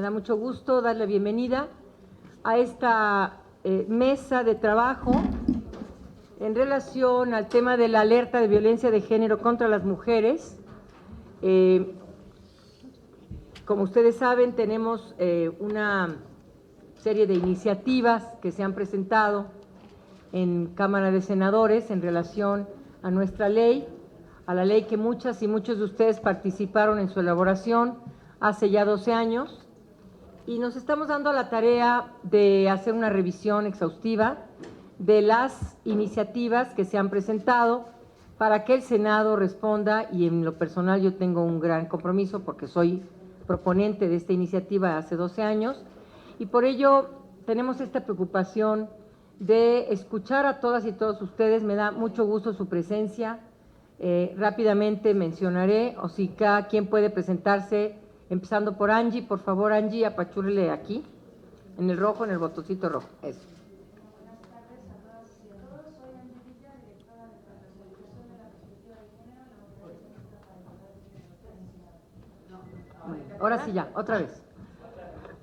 da mucho gusto darle bienvenida a esta mesa de trabajo en relación al tema de la alerta de violencia de género contra las mujeres. Como ustedes saben, tenemos una serie de iniciativas que se han presentado en Cámara de Senadores en relación a nuestra ley, a la ley que muchas y muchos de ustedes participaron en su elaboración hace ya 12 años, y nos estamos dando a la tarea de hacer una revisión exhaustiva de las iniciativas que se han presentado para que el Senado responda, y en lo personal yo tengo un gran compromiso porque soy proponente de esta iniciativa hace 12 años, y por ello tenemos esta preocupación de escuchar a todas y todos ustedes. Me da mucho gusto su presencia. Rápidamente mencionaré, o si cada quien puede presentarse, empezando por Angie. Por favor, Angie, apachúrele aquí, en el rojo, en el botoncito rojo. Eso. Buenas tardes a todas y a todos. Soy Angie Villa, directora de transversalización de la perspectiva de género en la Unidad Técnica para Igualdad de Género. Ahora sí ya, otra vez.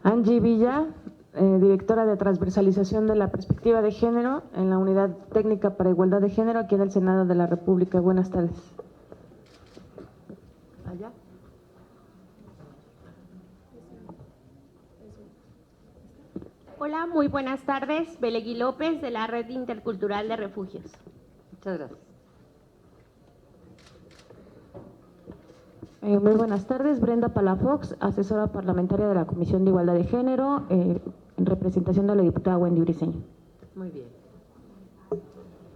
Angie Villa, directora de transversalización de la perspectiva de género en la Unidad Técnica para Igualdad de Género aquí en el Senado de la República. Buenas tardes. Allá. Hola, muy buenas tardes. Belegui López, de la Red Intercultural de Refugios. Muchas gracias. Muy buenas tardes. Brenda Palafox, asesora parlamentaria de la Comisión de Igualdad de Género, en representación de la diputada Wendy Briceño. Muy bien.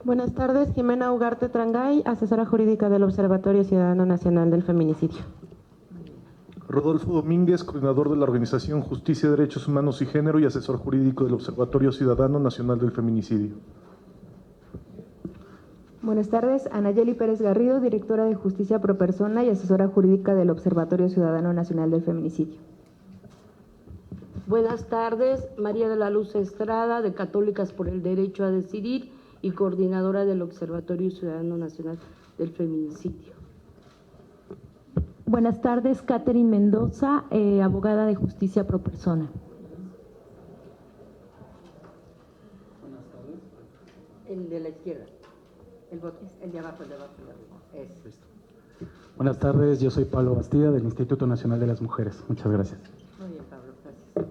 Buenas tardes. Jimena Ugarte Trangay, asesora jurídica del Observatorio Ciudadano Nacional del Feminicidio. Rodolfo Domínguez, coordinador de la Organización Justicia, Derechos Humanos y Género y asesor jurídico del Observatorio Ciudadano Nacional del Feminicidio. Buenas tardes, Anayeli Pérez Garrido, directora de Justicia Pro Persona y asesora jurídica del Observatorio Ciudadano Nacional del Feminicidio. Buenas tardes, María de la Luz Estrada, de Católicas por el Derecho a Decidir y coordinadora del Observatorio Ciudadano Nacional del Feminicidio. Buenas tardes, Catherine Mendoza, abogada de Justicia Pro Persona. Buenas tardes. El de la izquierda. El de abajo, el de abajo, el de arriba. Eso. Buenas tardes, yo soy Pablo Bastida, del Instituto Nacional de las Mujeres. Muchas gracias. Muy bien, Pablo, gracias.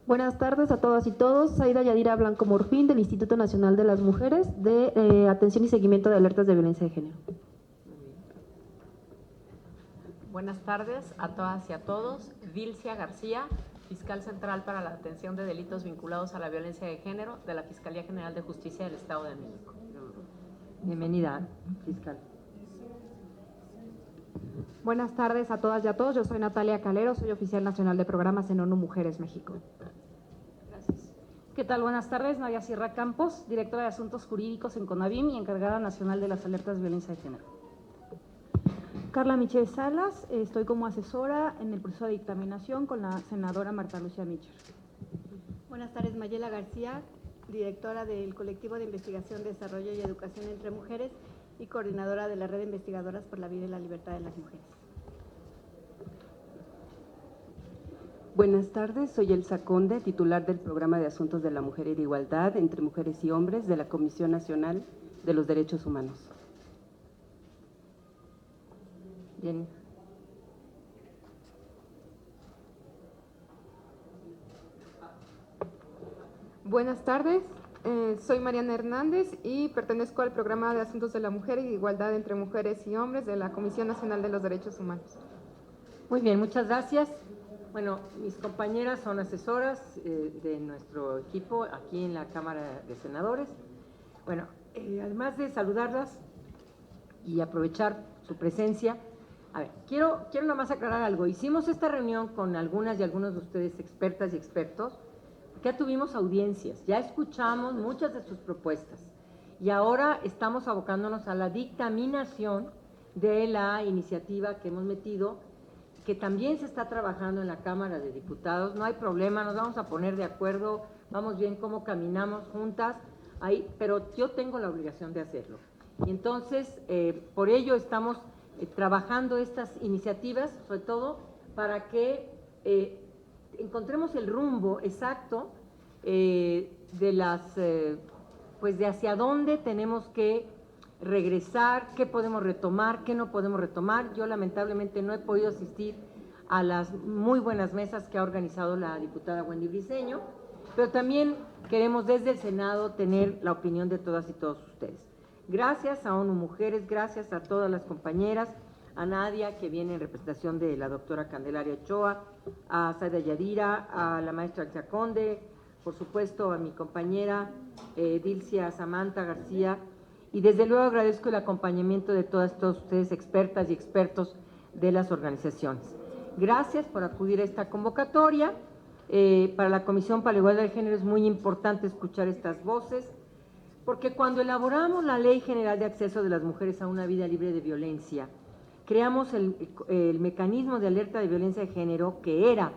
Buenas tardes a todas y todos. Saida Yadira Blanco Morfín, del Instituto Nacional de las Mujeres, de Atención y Seguimiento de Alertas de Violencia de Género. Buenas tardes a todas y a todos. Dilcia García, fiscal central para la atención de delitos vinculados a la violencia de género de la Fiscalía General de Justicia del Estado de México. Bienvenida, fiscal. Buenas tardes a todas y a todos. Yo soy Natalia Calero, soy oficial nacional de programas en ONU Mujeres México. Gracias. ¿Qué tal? Buenas tardes, Nadia Sierra Campos, directora de Asuntos Jurídicos en CONAVIM y encargada nacional de las alertas de violencia de género. Carla Michelle Salas, estoy como asesora en el proceso de dictaminación con la senadora Marta Lucía Mitchell. Buenas tardes, Mayela García, directora del Colectivo de Investigación, Desarrollo y Educación entre Mujeres y coordinadora de la Red de Investigadoras por la Vida y la Libertad de las Mujeres. Buenas tardes, soy Elsa Conde, titular del Programa de Asuntos de la Mujer y de Igualdad entre Mujeres y Hombres de la Comisión Nacional de los Derechos Humanos. Bien. Buenas tardes, soy Mariana Hernández y pertenezco al Programa de Asuntos de la Mujer y de Igualdad entre Mujeres y Hombres de la Comisión Nacional de los Derechos Humanos. Muy bien, muchas gracias. Bueno, mis compañeras son asesoras de nuestro equipo aquí en la Cámara de Senadores. Bueno, además de saludarlas y aprovechar su presencia, a ver, quiero nada más aclarar algo. Hicimos esta reunión con algunas y algunos de ustedes, expertas y expertos. Ya tuvimos audiencias, ya escuchamos muchas de sus propuestas y ahora estamos abocándonos a la dictaminación de la iniciativa que hemos metido, que también se está trabajando en la Cámara de Diputados. No hay problema, nos vamos a poner de acuerdo, vamos bien cómo caminamos juntas, ahí, pero yo tengo la obligación de hacerlo. Y entonces, por ello estamos trabajando estas iniciativas, sobre todo para que encontremos el rumbo exacto pues de hacia dónde tenemos que regresar, qué podemos retomar, qué no podemos retomar. Yo lamentablemente no he podido asistir a las muy buenas mesas que ha organizado la diputada Wendy Briceño, pero también queremos desde el Senado tener la opinión de todas y todos ustedes. Gracias a ONU Mujeres, gracias a todas las compañeras, a Nadia, que viene en representación de la doctora Candelaria Ochoa, a Zaida Yadira, a la maestra Alcia Conde, por supuesto a mi compañera Dilcia Samantha García, y desde luego agradezco el acompañamiento de todas y todos ustedes, expertas y expertos de las organizaciones. Gracias por acudir a esta convocatoria. Para la Comisión para la Igualdad de Género es muy importante escuchar estas voces, porque cuando elaboramos la Ley General de Acceso de las Mujeres a una Vida Libre de Violencia, creamos el mecanismo de alerta de violencia de género que era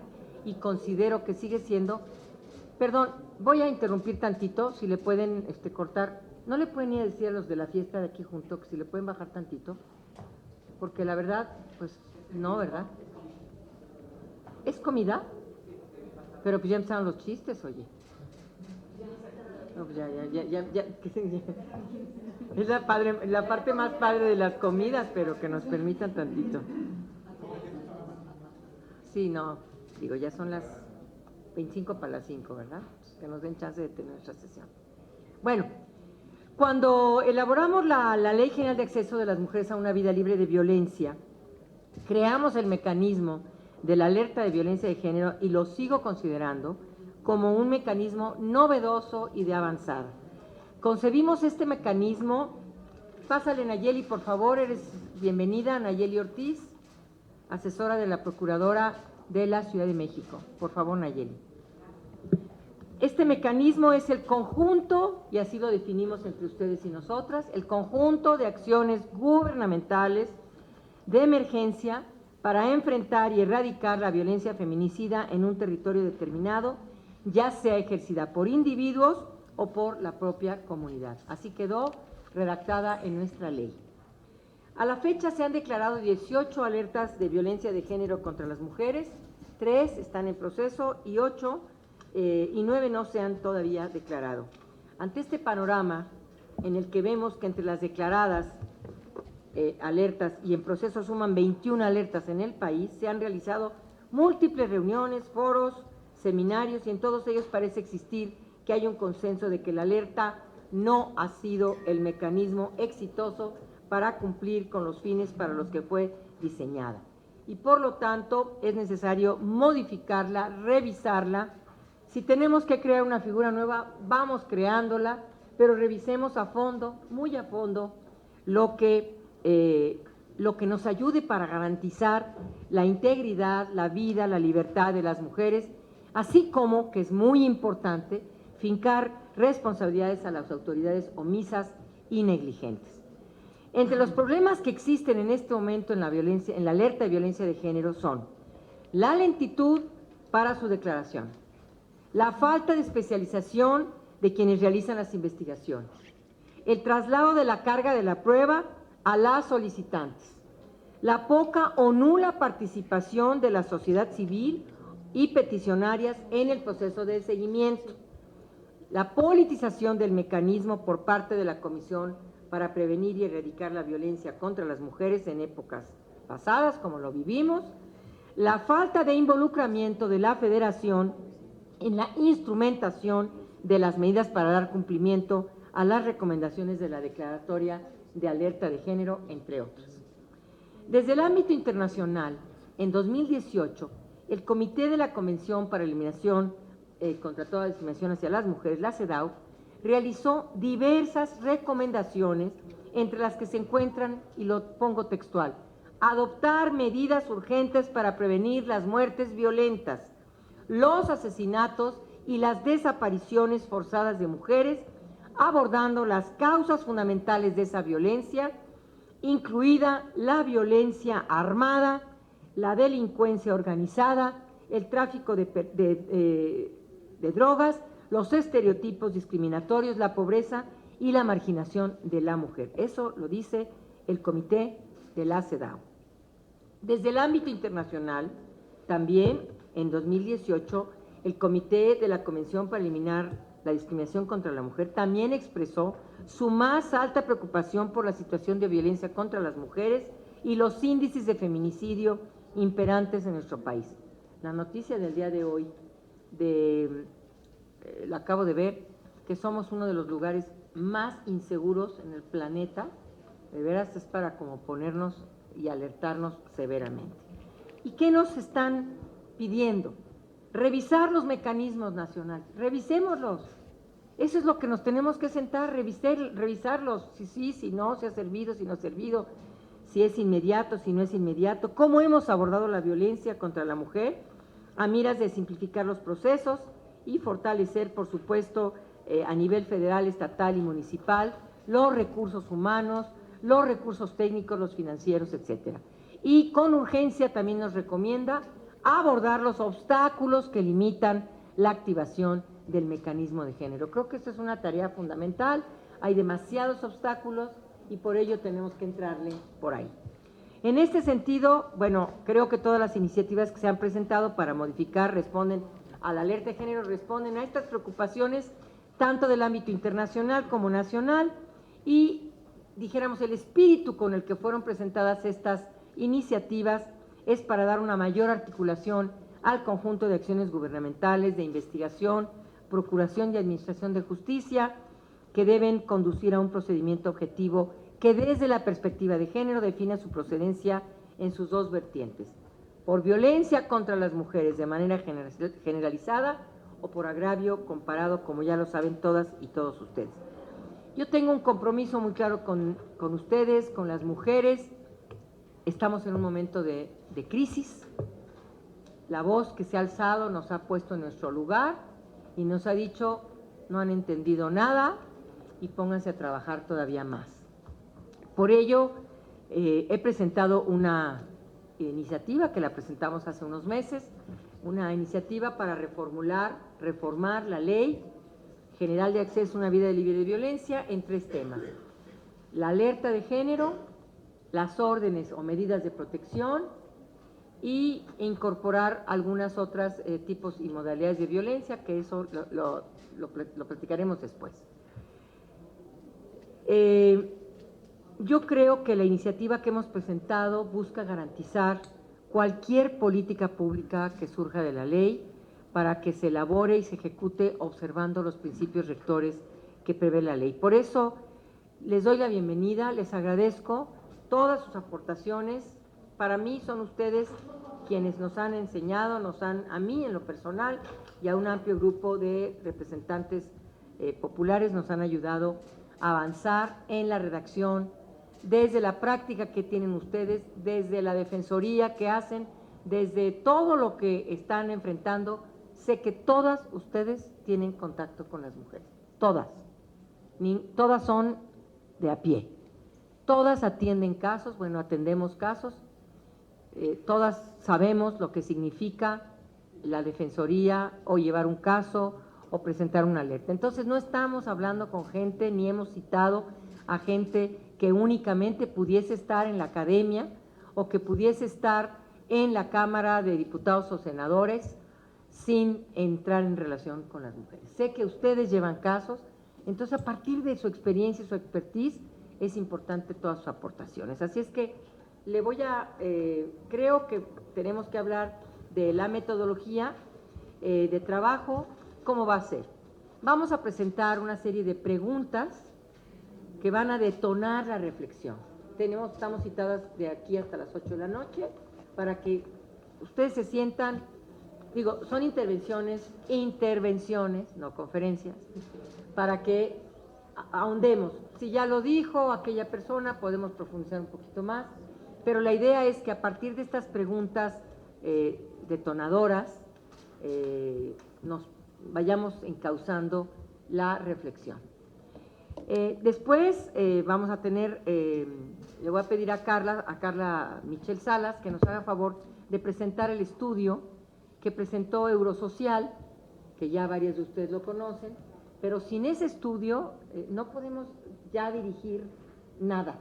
y considero que sigue siendo. Perdón, voy a interrumpir tantito, si le pueden cortar. ¿No le pueden ir a decir a los de la fiesta de aquí junto que si le pueden bajar tantito? Porque la verdad, pues no, ¿verdad? ¿Es comida? Pero pues ya empezaron los chistes, oye. No, pues ya. Es la parte más padre de las comidas, pero que nos permitan tantito. Sí, no, digo, ya son las 25 para las 5, ¿verdad? Pues que nos den chance de tener nuestra sesión. Bueno, cuando elaboramos la Ley General de Acceso de las Mujeres a una Vida Libre de Violencia, creamos el mecanismo de la alerta de violencia de género y lo sigo considerando como un mecanismo novedoso y de avanzada. Concebimos este mecanismo. Pásale, Nayeli, por favor, eres bienvenida, Nayeli Ortiz, asesora de la Procuradora de la Ciudad de México. Por favor, Nayeli. Este mecanismo es el conjunto, y así lo definimos entre ustedes y nosotras, el conjunto de acciones gubernamentales de emergencia para enfrentar y erradicar la violencia feminicida en un territorio determinado, ya sea ejercida por individuos o por la propia comunidad. Así quedó redactada en nuestra ley. A la fecha se han declarado 18 alertas de violencia de género contra las mujeres, 3 están en proceso y 9 no se han todavía declarado. Ante este panorama en el que vemos que entre las declaradas alertas y en proceso suman 21 alertas en el país, se han realizado múltiples reuniones, foros, seminarios, y en todos ellos parece existir que hay un consenso de que la alerta no ha sido el mecanismo exitoso para cumplir con los fines para los que fue diseñada. Y por lo tanto es necesario modificarla, revisarla. Si tenemos que crear una figura nueva, vamos creándola, pero revisemos a fondo, muy a fondo, lo que nos ayude para garantizar la integridad, la vida, la libertad de las mujeres, así como, que es muy importante, fincar responsabilidades a las autoridades omisas y negligentes. Entre los problemas que existen en este momento en la alerta de violencia de género son la lentitud para su declaración, la falta de especialización de quienes realizan las investigaciones, el traslado de la carga de la prueba a las solicitantes, la poca o nula participación de la sociedad civil y peticionarias en el proceso de seguimiento, la politización del mecanismo por parte de la Comisión para Prevenir y Erradicar la Violencia contra las Mujeres en épocas pasadas, como lo vivimos, la falta de involucramiento de la Federación en la instrumentación de las medidas para dar cumplimiento a las recomendaciones de la Declaratoria de Alerta de Género, entre otras. Desde el ámbito internacional, en 2018, el Comité de la Convención para la Eliminación contra toda discriminación hacia las mujeres, la CEDAW, realizó diversas recomendaciones, entre las que se encuentran, y lo pongo textual, adoptar medidas urgentes para prevenir las muertes violentas, los asesinatos y las desapariciones forzadas de mujeres, abordando las causas fundamentales de esa violencia, incluida la violencia armada, la delincuencia organizada, el tráfico de drogas, los estereotipos discriminatorios, la pobreza y la marginación de la mujer. Eso lo dice el Comité de la CEDAW. Desde el ámbito internacional, también en 2018, el Comité de la Convención para Eliminar la Discriminación contra la Mujer también expresó su más alta preocupación por la situación de violencia contra las mujeres y los índices de feminicidio imperantes en nuestro país. La noticia del día de hoy, la acabo de ver, que somos uno de los lugares más inseguros en el planeta, de veras es para como ponernos y alertarnos severamente. ¿Y qué nos están pidiendo? Revisar los mecanismos nacionales, revisémoslos. Eso es lo que nos tenemos que sentar, revisarlos, si sí, si no, si ha servido, si no ha servido, si es inmediato, si no es inmediato, cómo hemos abordado la violencia contra la mujer, a miras de simplificar los procesos y fortalecer, por supuesto, a nivel federal, estatal y municipal, los recursos humanos, los recursos técnicos, los financieros, etcétera. Y con urgencia también nos recomienda abordar los obstáculos que limitan la activación del mecanismo de género. Creo que esta es una tarea fundamental, hay demasiados obstáculos y por ello tenemos que entrarle por ahí. En este sentido, bueno, creo que todas las iniciativas que se han presentado para modificar responden a la alerta de género, responden a estas preocupaciones tanto del ámbito internacional como nacional y, dijéramos, el espíritu con el que fueron presentadas estas iniciativas es para dar una mayor articulación al conjunto de acciones gubernamentales, de investigación, procuración y administración de justicia, que deben conducir a un procedimiento objetivo que desde la perspectiva de género defina su procedencia en sus dos vertientes, por violencia contra las mujeres de manera generalizada o por agravio comparado, como ya lo saben todas y todos ustedes. Yo tengo un compromiso muy claro con ustedes, con las mujeres. Estamos en un momento de crisis. La voz que se ha alzado nos ha puesto en nuestro lugar y nos ha dicho, no han entendido nada y pónganse a trabajar todavía más. Por ello, he presentado una iniciativa que la presentamos hace unos meses, una iniciativa para reformar la Ley General de Acceso a una Vida Libre de Violencia en 3 temas: la alerta de género, las órdenes o medidas de protección y incorporar algunas otras tipos y modalidades de violencia, que eso lo platicaremos después. Yo creo que la iniciativa que hemos presentado busca garantizar cualquier política pública que surja de la ley para que se elabore y se ejecute observando los principios rectores que prevé la ley. Por eso les doy la bienvenida, les agradezco todas sus aportaciones. Para mí son ustedes quienes nos han enseñado, a mí en lo personal y a un amplio grupo de representantes populares nos han ayudado a avanzar en la redacción, desde la práctica que tienen ustedes, desde la defensoría que hacen, desde todo lo que están enfrentando. Sé que todas ustedes tienen contacto con las mujeres, todas son de a pie, todas atienden casos, bueno, atendemos casos, todas sabemos lo que significa la defensoría o llevar un caso o presentar una alerta. Entonces no estamos hablando con gente, ni hemos citado a gente que únicamente pudiese estar en la academia o que pudiese estar en la Cámara de Diputados o Senadores sin entrar en relación con las mujeres. Sé que ustedes llevan casos, entonces a partir de su experiencia y su expertise es importante todas sus aportaciones. Así es que creo que tenemos que hablar de la metodología de trabajo, cómo va a ser. Vamos a presentar una serie de preguntas que van a detonar la reflexión. Estamos citadas de aquí hasta las 8 de la noche para que ustedes se sientan, son intervenciones, no conferencias, para que ahondemos. Si ya lo dijo aquella persona, podemos profundizar un poquito más, pero la idea es que a partir de estas preguntas detonadoras nos vayamos encauzando la reflexión. Después vamos a tener, le voy a pedir a Carla Michel Salas, que nos haga favor de presentar el estudio que presentó Eurosocial, que ya varias de ustedes lo conocen, pero sin ese estudio no podemos ya dirigir nada.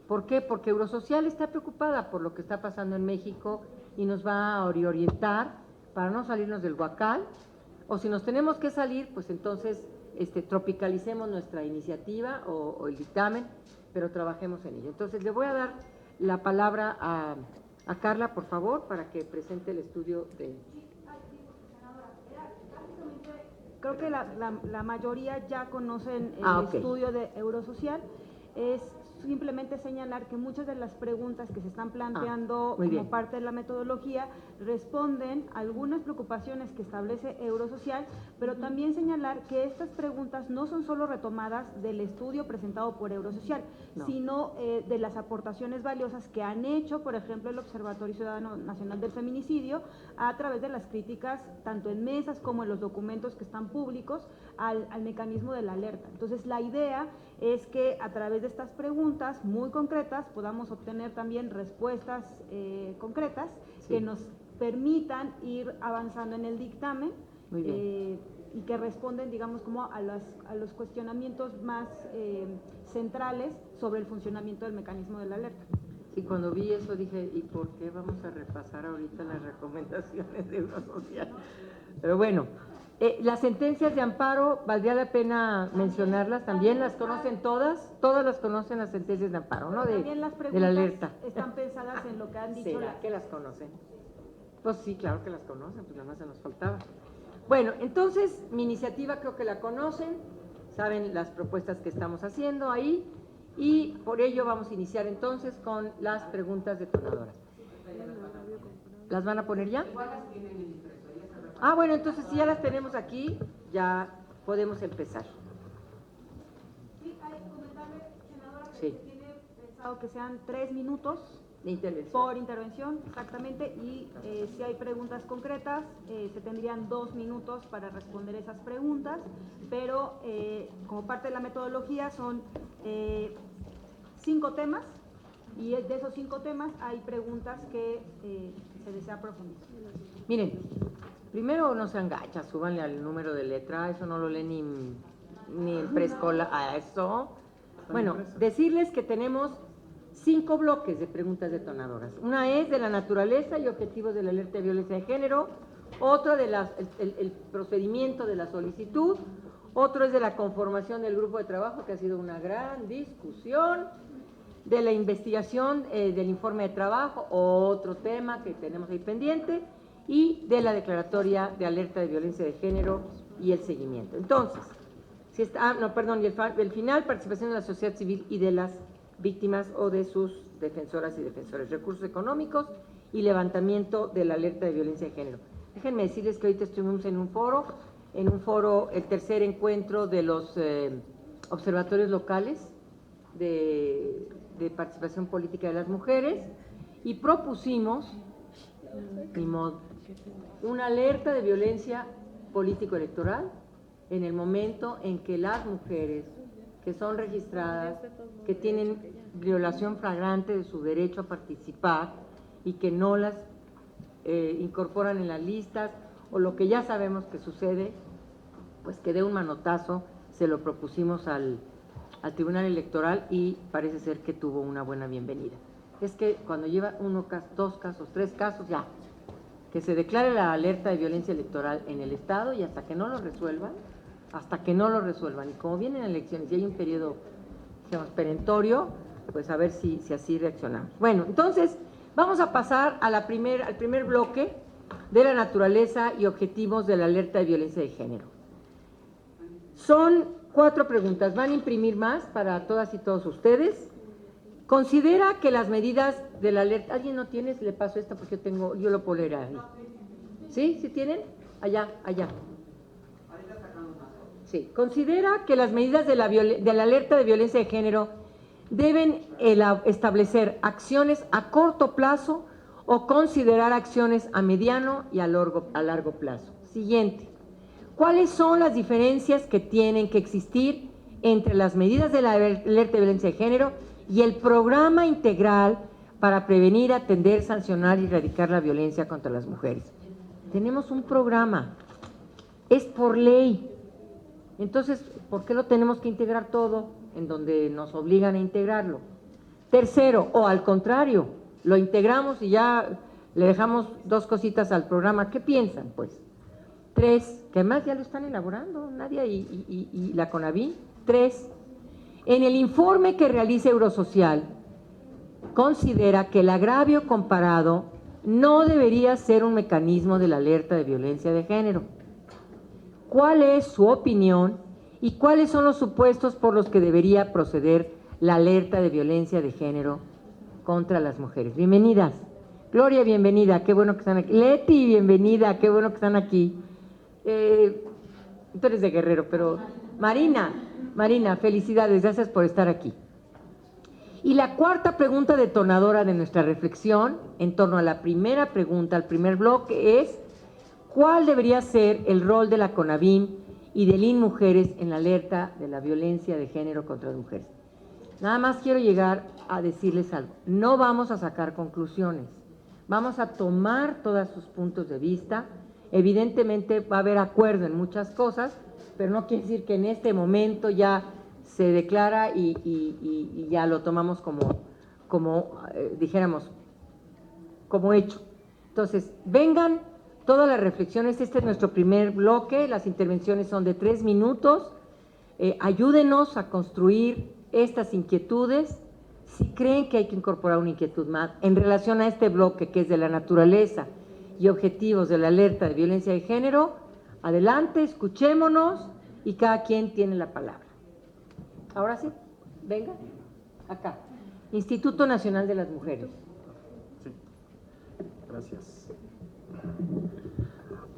¿Por qué? Porque Eurosocial está preocupada por lo que está pasando en México y nos va a orientar para no salirnos del huacal, o si nos tenemos que salir, pues entonces tropicalicemos nuestra iniciativa o el dictamen, pero trabajemos en ello. Entonces le voy a dar la palabra a Carla, por favor, para que presente el estudio de... Creo que la mayoría ya conocen el ok. estudio de Eurosocial. Es simplemente señalar que muchas de las preguntas que se están planteando muy bien. como parte de la metodología responden a algunas preocupaciones que establece Eurosocial, pero también señalar que estas preguntas no son solo retomadas del estudio presentado por Eurosocial, sino de las aportaciones valiosas que han hecho, por ejemplo, el Observatorio Ciudadano Nacional del Feminicidio, a través de las críticas, tanto en mesas como en los documentos que están públicos, al mecanismo de la alerta. Entonces, la idea es que a través de estas preguntas muy concretas podamos obtener también respuestas concretas que nos permitan ir avanzando en el dictamen y que responden, digamos, como a los cuestionamientos más centrales sobre el funcionamiento del mecanismo de la alerta. Y cuando vi eso dije, ¿y por qué vamos a repasar ahorita las recomendaciones de Eurosocial? Pero bueno, las sentencias de amparo, valdría la pena mencionarlas, también las conocen todas las conocen las sentencias de amparo, ¿no? También las de la alerta. están pensadas en lo que han dicho. ¿Será que las conocen? Pues sí, claro que las conocen, pues nada más se nos faltaba. Bueno, entonces, mi iniciativa creo que la conocen, saben las propuestas que estamos haciendo ahí, y por ello vamos a iniciar entonces con las preguntas detonadoras. ¿Las van a poner ya? Ah, bueno, entonces si ya las tenemos aquí, ya podemos empezar. Sí, hay que comentarle, senadora, que Sí. se tiene pensado que sean 3 minutos de intervención. por intervención, exactamente, y si hay preguntas concretas, se tendrían 2 minutos para responder esas preguntas, pero como parte de la metodología son 5 temas, y de esos 5 temas hay preguntas que se desea profundizar. Miren, primero no sean gachas, súbanle al número de letra, eso no lo lee ni el preescolar, a eso. Bueno, decirles que tenemos 5 bloques de preguntas detonadoras. Una es de la naturaleza y objetivos de la alerta de violencia de género, otra de el procedimiento de la solicitud, otro es de la conformación del grupo de trabajo, que ha sido una gran discusión, de la investigación del informe de trabajo, otro tema que tenemos ahí pendiente, y de la declaratoria de alerta de violencia de género y el seguimiento. Entonces, y el final, participación de la sociedad civil y de las víctimas o de sus defensoras y defensores, recursos económicos y levantamiento de la alerta de violencia de género. Déjenme decirles que ahorita estuvimos en un foro, el tercer encuentro de los observatorios locales de participación política de las mujeres, y propusimos, ni modo, una alerta de violencia político-electoral en el momento en que las mujeres que son registradas, que tienen violación flagrante de su derecho a participar y que no las incorporan en las listas, o lo que ya sabemos que sucede, pues que dé un manotazo, se lo propusimos al Tribunal Electoral y parece ser que tuvo una buena bienvenida. Es que cuando lleva 1 caso, 2 casos, 3 casos, ya, que se declare la alerta de violencia electoral en el Estado, y hasta que no lo resuelvan, y como vienen elecciones y hay un periodo, digamos, perentorio, pues a ver si así reaccionamos. Bueno, entonces vamos a pasar a al primer bloque de la naturaleza y objetivos de la alerta de violencia de género. Son 4 preguntas, van a imprimir más para todas y todos ustedes. Considera que las medidas de la alerta, ¿alguien no tiene? Le paso esta porque yo lo puedo leer ahí. ¿Sí? ¿Sí tienen? Allá. Sí. Considera que las medidas de la alerta de violencia de género deben establecer acciones a corto plazo o considerar acciones a mediano y a largo plazo. Siguiente. ¿Cuáles son las diferencias que tienen que existir entre las medidas de la alerta de violencia de género y el programa integral para prevenir, atender, sancionar y erradicar la violencia contra las mujeres? Tenemos un programa, es por ley. Entonces, ¿por qué lo tenemos que integrar todo en donde nos obligan a integrarlo? Tercero, o al contrario, lo integramos y ya Le dejamos 2 cositas al programa. ¿Qué piensan, pues? 3, que además ya lo están elaborando, Nadia y la CONAVIM. 3, en el informe que realiza Eurosocial, considera que el agravio comparado no debería ser un mecanismo de la alerta de violencia de género. ¿Cuál es su opinión y cuáles son los supuestos por los que debería proceder la alerta de violencia de género contra las mujeres? Bienvenidas. Gloria, bienvenida, qué bueno que están aquí. Leti, bienvenida, qué bueno que están aquí. Tú eres de Guerrero, pero Marina, felicidades, gracias por estar aquí. Y la 4ª pregunta detonadora de nuestra reflexión, en torno a la primera pregunta, al primer bloque, es ¿cuál debería ser el rol de la CONAVIM y del INMujeres en la alerta de la violencia de género contra las mujeres? Nada más quiero llegar a decirles algo. No vamos a sacar conclusiones. Vamos a tomar todos sus puntos de vista. Evidentemente va a haber acuerdo en muchas cosas, pero no quiere decir que en este momento ya se declara y ya lo tomamos dijéramos, como hecho. Entonces, vengan todas las reflexiones. Este es nuestro primer bloque. Las intervenciones son de 3 minutos. Ayúdenos a construir estas inquietudes. Si creen que hay que incorporar una inquietud más en relación a este bloque que es de la naturaleza y objetivos de la alerta de violencia de género, adelante, escuchémonos y cada quien tiene la palabra. Ahora sí, venga, acá. Instituto Nacional de las Mujeres. Sí, gracias.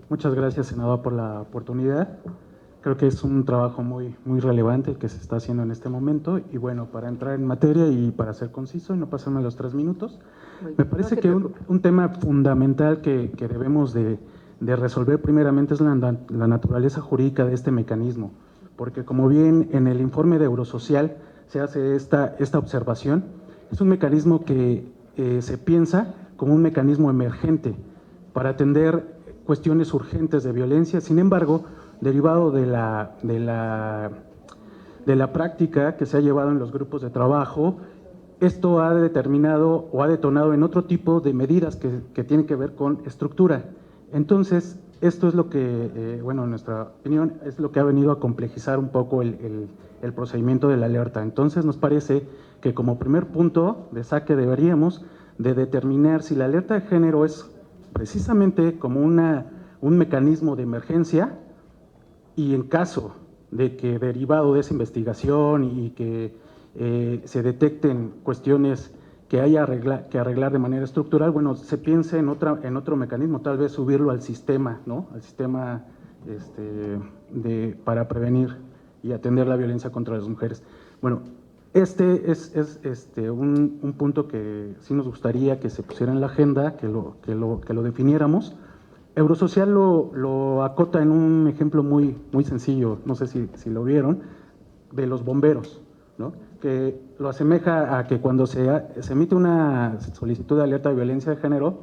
Muchas gracias, senadora, por la oportunidad. Creo que es un trabajo muy relevante el que se está haciendo en este momento. Y bueno, para entrar en materia y para ser conciso y no pasarme los 3 minutos, me parece que un tema fundamental que debemos de resolver primeramente es la naturaleza jurídica de este mecanismo. Porque como bien en el informe de Eurosocial se hace esta observación, es un mecanismo que se piensa como un mecanismo emergente para atender cuestiones urgentes de violencia. Sin embargo, derivado de la práctica que se ha llevado en los grupos de trabajo, esto ha determinado o ha detonado en otro tipo de medidas que tienen que ver con estructura. Entonces, esto es lo que, bueno, en nuestra opinión, es lo que ha venido a complejizar un poco el procedimiento de la alerta. Entonces, nos parece que como primer punto de saque deberíamos de determinar si la alerta de género es precisamente como un mecanismo de emergencia, y en caso de que derivado de esa investigación y que se detecten cuestiones que haya que arreglar de manera estructural, bueno, se piense en otro mecanismo, tal vez subirlo al sistema, ¿no? Al sistema para prevenir y atender la violencia contra las mujeres. Bueno, este es un punto que sí nos gustaría que se pusiera en la agenda, que lo definiéramos. Eurosocial lo acota en un ejemplo muy sencillo, no sé si lo vieron, de los bomberos, ¿no? Que lo asemeja a que cuando se emite una solicitud de alerta de violencia de género,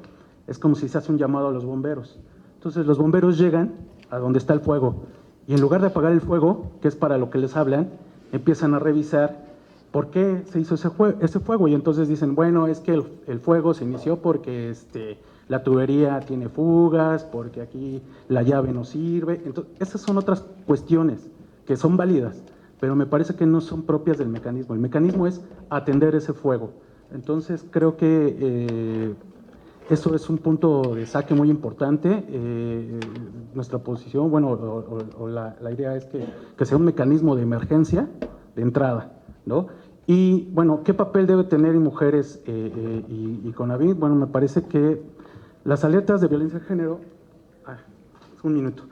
es como si se hace un llamado a los bomberos. Entonces los bomberos llegan a donde está el fuego y en lugar de apagar el fuego, que es para lo que les hablan, empiezan a revisar por qué se hizo ese fuego y entonces dicen, bueno, es que el fuego se inició porque la tubería tiene fugas, porque aquí la llave no sirve. Entonces, esas son otras cuestiones que son válidas, pero me parece que no son propias del mecanismo. El mecanismo es atender ese fuego. Entonces, creo que eso es un punto de saque muy importante. Nuestra posición, bueno, o la idea es que sea un mecanismo de emergencia de entrada, ¿no? Y, bueno, ¿qué papel debe tener mujeres y CONAVIM? Bueno, me parece que las alertas de violencia de género, un minuto,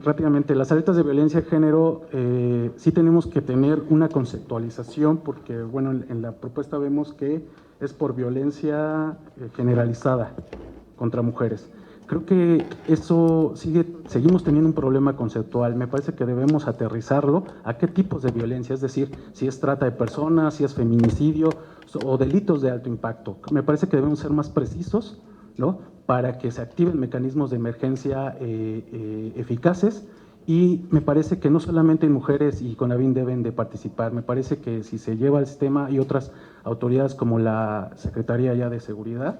rápidamente, las alertas de violencia de género sí tenemos que tener una conceptualización porque, bueno, en la propuesta vemos que es por violencia generalizada contra mujeres. Creo que eso seguimos teniendo un problema conceptual. Me parece que debemos aterrizarlo a qué tipos de violencia, es decir, si es trata de personas, si es feminicidio o delitos de alto impacto. Me parece que debemos ser más precisos, ¿no? Para que se activen mecanismos de emergencia eficaces y me parece que no solamente mujeres y CONAVIM deben de participar, me parece que si se lleva al sistema y otras autoridades como la Secretaría ya de Seguridad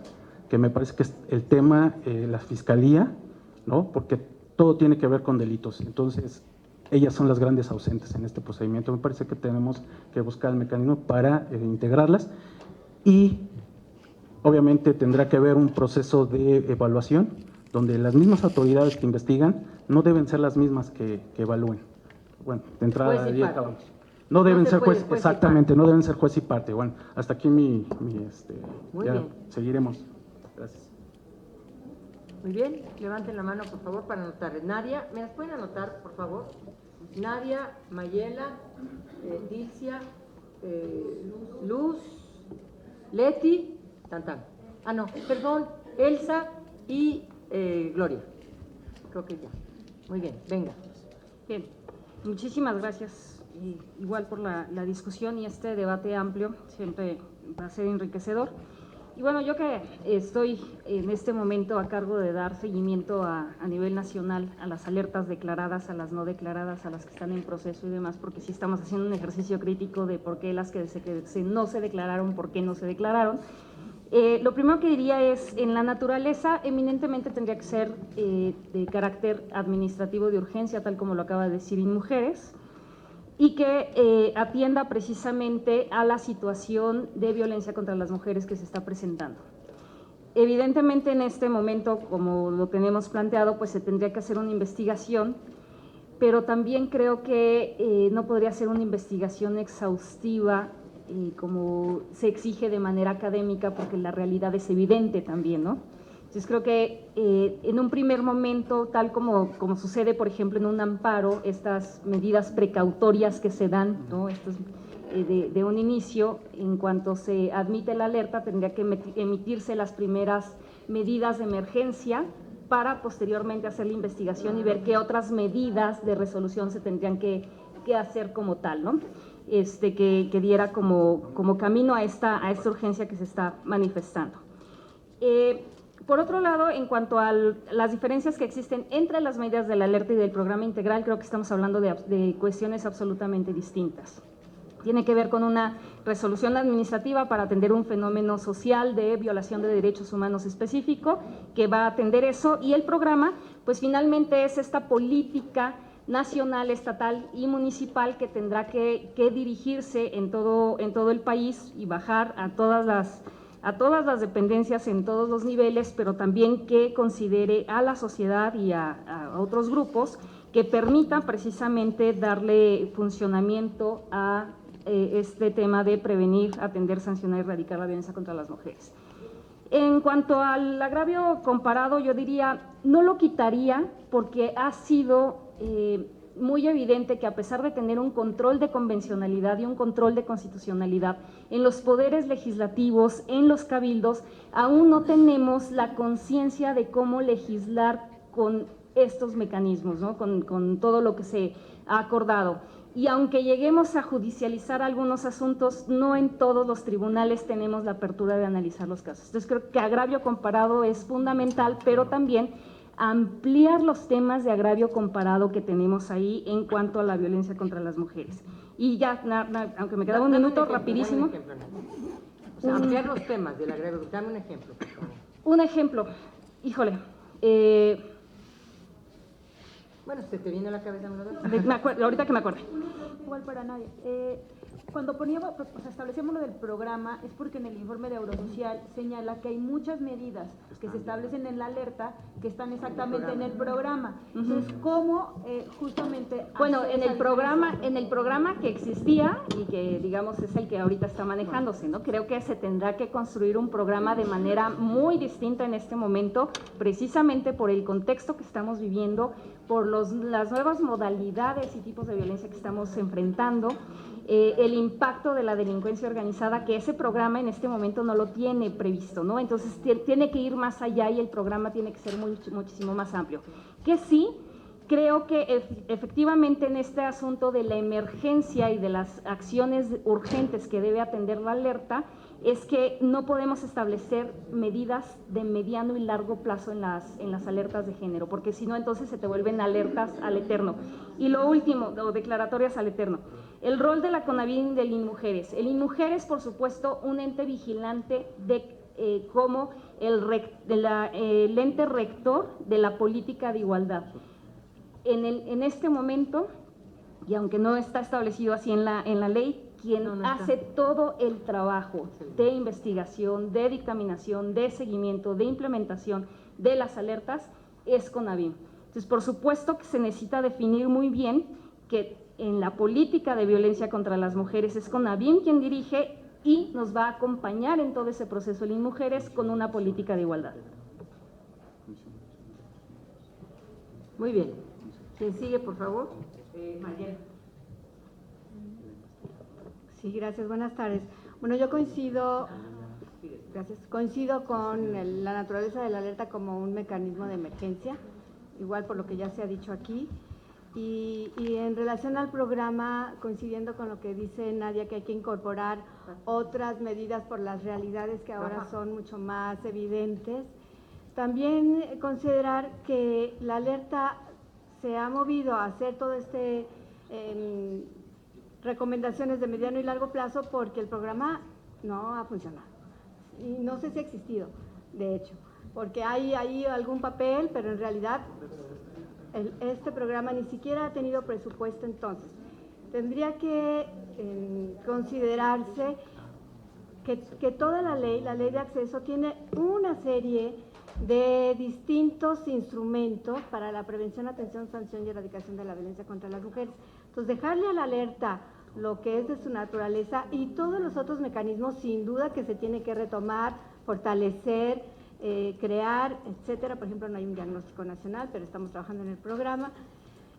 que me parece que es el tema, la fiscalía, ¿no? Porque todo tiene que ver con delitos. Entonces, ellas son las grandes ausentes en este procedimiento. Me parece que tenemos que buscar el mecanismo para integrarlas y obviamente tendrá que haber un proceso de evaluación donde las mismas autoridades que investigan no deben ser las mismas que evalúen. Bueno, de entrada ahí acabamos. No deben ser juez, exactamente, no deben ser juez y parte. Bueno, hasta aquí Muy ya bien. seguiremos. Gracias. Muy bien, levanten la mano, por favor, para anotar. Nadia, ¿me las pueden anotar, por favor? Nadia, Mayela, Dilcia, Luz, Leti, Tantan. Ah, no, perdón, Elsa y Gloria. Creo que ya. Muy bien, venga. Bien, muchísimas gracias igual por la discusión y este debate amplio, siempre va a ser enriquecedor. Y bueno, yo que estoy en este momento a cargo de dar seguimiento a nivel nacional a las alertas declaradas, a las no declaradas, a las que están en proceso y demás, porque sí estamos haciendo un ejercicio crítico de por qué las que no se declararon, por qué no se declararon. Lo primero que diría es, en la naturaleza eminentemente tendría que ser de carácter administrativo de urgencia, tal como lo acaba de decir InMujeres, y que atienda precisamente a la situación de violencia contra las mujeres que se está presentando. Evidentemente en este momento, como lo tenemos planteado, pues se tendría que hacer una investigación, pero también creo que no podría ser una investigación exhaustiva como se exige de manera académica, porque la realidad es evidente también, ¿no? Entonces creo que en un primer momento, tal como sucede, por ejemplo, en un amparo, estas medidas precautorias que se dan, ¿no? Estas, de un inicio, en cuanto se admite la alerta, tendría que emitirse las primeras medidas de emergencia para posteriormente hacer la investigación y ver qué otras medidas de resolución se tendrían que hacer como tal, ¿no? Que diera como camino a esta urgencia que se está manifestando. Por otro lado, en cuanto a las diferencias que existen entre las medidas de la alerta y del programa integral, creo que estamos hablando de cuestiones absolutamente distintas. Tiene que ver con una resolución administrativa para atender un fenómeno social de violación de derechos humanos específico, que va a atender eso, y el programa, pues finalmente es esta política nacional, estatal y municipal que tendrá que dirigirse en todo el país y bajar a todas las dependencias en todos los niveles, pero también que considere a la sociedad y a otros grupos que permitan precisamente darle funcionamiento a este tema de prevenir, atender, sancionar y erradicar la violencia contra las mujeres. En cuanto al agravio comparado, yo diría, no lo quitaría porque ha sido muy evidente que a pesar de tener un control de convencionalidad y un control de constitucionalidad en los poderes legislativos, en los cabildos, aún no tenemos la conciencia de cómo legislar con estos mecanismos, ¿no? Con todo lo que se ha acordado. Y aunque lleguemos a judicializar algunos asuntos, no en todos los tribunales tenemos la apertura de analizar los casos. Entonces creo que agravio comparado es fundamental, pero también ampliar los temas de agravio comparado que tenemos ahí en cuanto a la violencia contra las mujeres. Y ya, aunque me quedaba un minuto, rapidísimo. O sea, ampliar los temas del agravio, dame un ejemplo, por favor. Un ejemplo, híjole. Bueno, ¿se te viene a la cabeza una ahorita que me acuerde. Igual para nadie. Cuando establecemos lo del programa es porque en el informe de Eurosocial señala que hay muchas medidas que se establecen en la alerta que están exactamente en el programa. Entonces, ¿cómo justamente? Bueno, en el programa que existía y que digamos es el que ahorita está manejándose, ¿no? Creo que se tendrá que construir un programa de manera muy distinta en este momento, precisamente por el contexto que estamos viviendo, por las nuevas modalidades y tipos de violencia que estamos enfrentando, el impacto de la delincuencia organizada, que ese programa en este momento no lo tiene previsto, ¿no? Entonces tiene que ir más allá y el programa tiene que ser muchísimo más amplio. Que sí, creo que efectivamente en este asunto de la emergencia y de las acciones urgentes que debe atender la alerta, es que no podemos establecer medidas de mediano y largo plazo en las alertas de género, porque si no, entonces se te vuelven alertas al eterno. Y lo último, o declaratorias al eterno, el rol de la CONAVIM y del InMujeres. El InMujeres, por supuesto, un ente vigilante de como el ente rector de la política de igualdad. En este momento, y aunque no está establecido así en la ley, quien hace todo el trabajo de investigación, de dictaminación, de seguimiento, de implementación de las alertas es CONAVIM. Entonces, por supuesto que se necesita definir muy bien que en la política de violencia contra las mujeres es CONAVIM quien dirige y nos va a acompañar en todo ese proceso de mujeres con una política de igualdad. Muy bien. ¿Quién sigue, por favor? Mayela. Sí, gracias. Buenas tardes. Bueno, yo coincido con la naturaleza de la alerta como un mecanismo de emergencia, igual por lo que ya se ha dicho aquí. Y en relación al programa, coincidiendo con lo que dice Nadia, que hay que incorporar otras medidas por las realidades que ahora son mucho más evidentes. También considerar que la alerta se ha movido a hacer todo recomendaciones de mediano y largo plazo porque el programa no ha funcionado. Y no sé si ha existido, de hecho, porque hay ahí algún papel, pero en realidad este programa ni siquiera ha tenido presupuesto. Entonces, tendría que considerarse que toda la ley de acceso, tiene una serie de distintos instrumentos para la prevención, atención, sanción y erradicación de la violencia contra las mujeres. Entonces, dejarle a la alerta lo que es de su naturaleza y todos los otros mecanismos, sin duda que se tiene que retomar, fortalecer, crear, etcétera. Por ejemplo, no hay un diagnóstico nacional, pero estamos trabajando en el programa.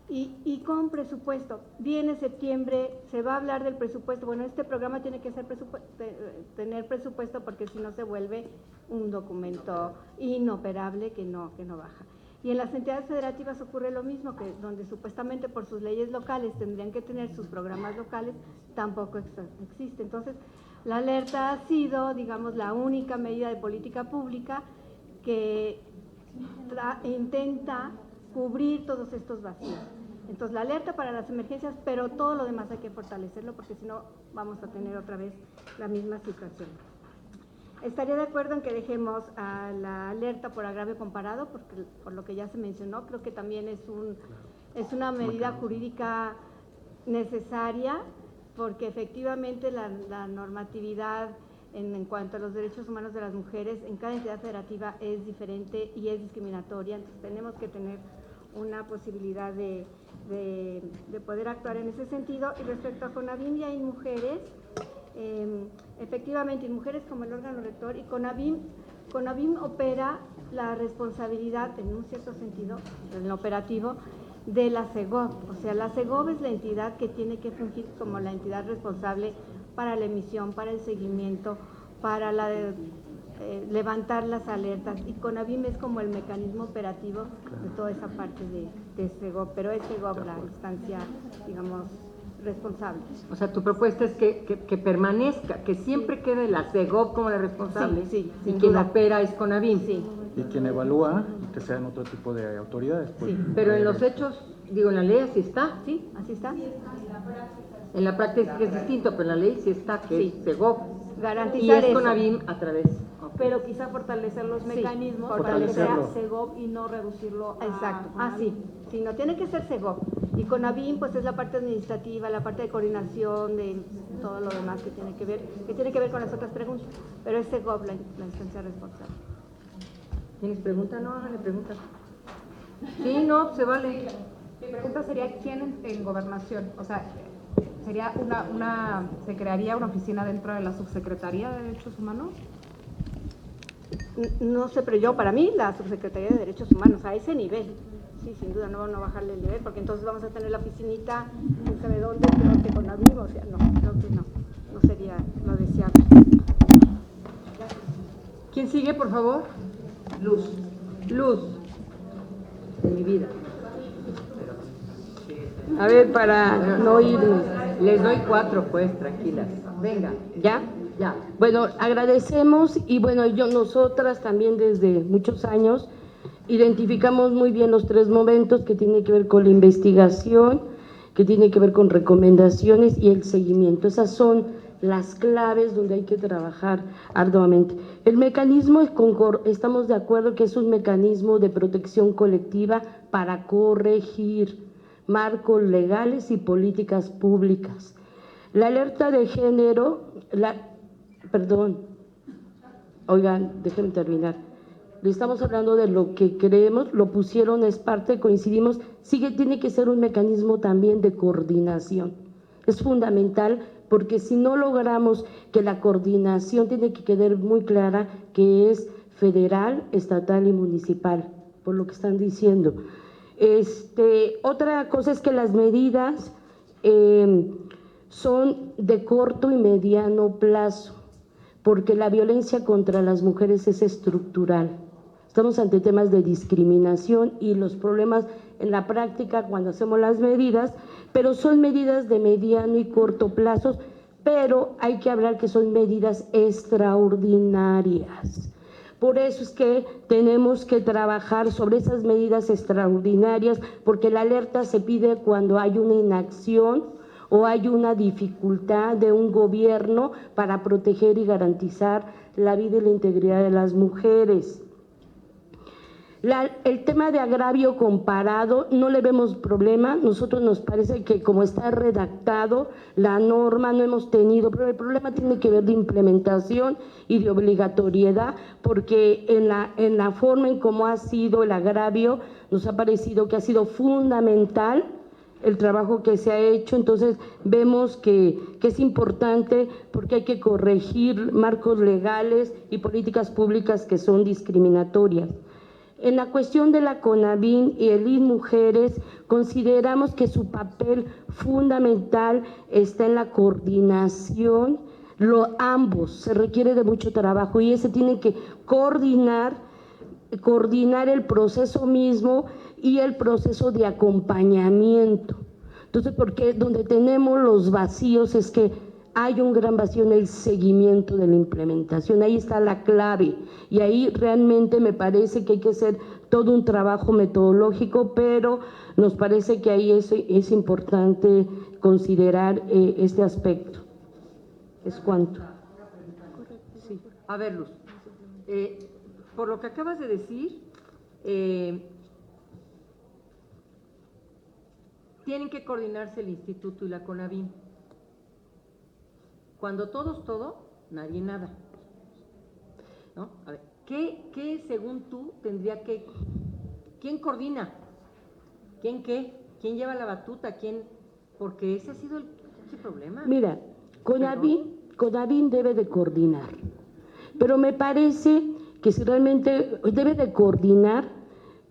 Y con presupuesto. Viene septiembre, se va a hablar del presupuesto. Bueno, este programa tiene que tener presupuesto porque si no se vuelve un documento inoperable que no baja. Y en las entidades federativas ocurre lo mismo, que donde supuestamente por sus leyes locales tendrían que tener sus programas locales, tampoco existe. Entonces, la alerta ha sido, digamos, la única medida de política pública que intenta cubrir todos estos vacíos. Entonces, la alerta para las emergencias, pero todo lo demás hay que fortalecerlo porque si no vamos a tener otra vez la misma situación. Estaría de acuerdo en que dejemos a la alerta por agravio comparado, porque por lo que ya se mencionó, creo que también es una medida jurídica necesaria, porque efectivamente la normatividad en cuanto a los derechos humanos de las mujeres en cada entidad federativa es diferente y es discriminatoria. Entonces tenemos que tener una posibilidad de poder actuar en ese sentido. Y respecto a CONAVIM y a INMUJERES, efectivamente INMUJERES como el órgano rector y CONAVIM opera la responsabilidad en un cierto sentido, en lo operativo, de la CEGOV. O sea, la CEGOV es la entidad que tiene que fungir como la entidad responsable para la emisión, para el seguimiento, para levantar las alertas, y CONAVIM es como el mecanismo operativo de toda esa parte de CEGOV, pero es CEGOV la instancia, digamos, responsable. O sea, tu propuesta es que permanezca, que siempre quede la CEGOV como la responsable, y quien opera es CONAVIM. Sí. Y quien evalúa, que sean otro tipo de autoridades. Pues, sí, pero en los hechos, digo, en la ley así está. Sí, así está. En la práctica es distinto, pero en la ley sí está, que es CEGOV. Garantizar y es eso. CONAVIM a través. Pero quizá fortalecer los mecanismos para que sea CEGOV y no reducirlo a... Exacto, así. Sí, no tiene que ser CEGOV. Y CONAVIM pues es la parte administrativa, la parte de coordinación, de todo lo demás que tiene que ver con las otras preguntas. Pero es CEGOV la instancia responsable. ¿Tienes pregunta? No, háganle preguntas. Sí, no, se vale. Mi pregunta sería, ¿quién en gobernación? O sea, ¿sería se crearía una oficina dentro de la Subsecretaría de Derechos Humanos? No sé, pero yo, para mí, la Subsecretaría de Derechos Humanos, a ese nivel, sí, sin duda, no bajarle el nivel, porque entonces vamos a tener la oficinita, no sabe dónde, peor que CONAVIM, o sea, no sería lo deseable. ¿Quién sigue, por favor? Luz, de mi vida. A ver, para no irnos. Les doy 4, pues, tranquilas. Venga. ¿Ya? Ya. Bueno, agradecemos y bueno, nosotras también desde muchos años identificamos muy bien los 3 momentos que tienen que ver con la investigación, que tiene que ver con recomendaciones y el seguimiento. Esas son las claves donde hay que trabajar arduamente. El mecanismo, estamos de acuerdo que es un mecanismo de protección colectiva para corregir marcos legales y políticas públicas. La alerta de género, oigan, déjenme terminar. Le estamos hablando de lo que creemos, lo pusieron, es parte, coincidimos, tiene que ser un mecanismo también de coordinación. Es fundamental porque si no logramos que la coordinación tiene que quedar muy clara que es federal, estatal y municipal, por lo que están diciendo. Otra cosa es que las medidas son de corto y mediano plazo, porque la violencia contra las mujeres es estructural. Estamos ante temas de discriminación y los problemas en la práctica cuando hacemos las medidas, pero son medidas de mediano y corto plazo, pero hay que hablar que son medidas extraordinarias. Por eso es que tenemos que trabajar sobre esas medidas extraordinarias, porque la alerta se pide cuando hay una inacción o hay una dificultad de un gobierno para proteger y garantizar la vida y la integridad de las mujeres. El tema de agravio comparado no le vemos problema, nosotros nos parece que como está redactado la norma no hemos tenido, pero el problema tiene que ver de implementación y de obligatoriedad, porque en la forma en cómo ha sido el agravio nos ha parecido que ha sido fundamental el trabajo que se ha hecho, entonces vemos que es importante porque hay que corregir marcos legales y políticas públicas que son discriminatorias. En la cuestión de la CONAVIN y el INMujeres, consideramos que su papel fundamental está en la coordinación, ambos, se requiere de mucho trabajo y ese tiene que coordinar el proceso mismo y el proceso de acompañamiento. Entonces, porque donde tenemos los vacíos es que hay un gran vacío en el seguimiento de la implementación, ahí está la clave y ahí realmente me parece que hay que hacer todo un trabajo metodológico, pero nos parece que ahí es importante considerar este aspecto. ¿Es cuánto? Sí. A ver, Luz, por lo que acabas de decir, tienen que coordinarse el Instituto y la CONAVIN. Cuando todos todo, nadie nada, ¿no? A ver, ¿qué según tú tendría que, quién coordina? ¿Quién qué? ¿Quién lleva la batuta? ¿Quién? Porque ese ha sido el problema. Mira, CONAVIN debe de coordinar, pero me parece que si realmente debe de coordinar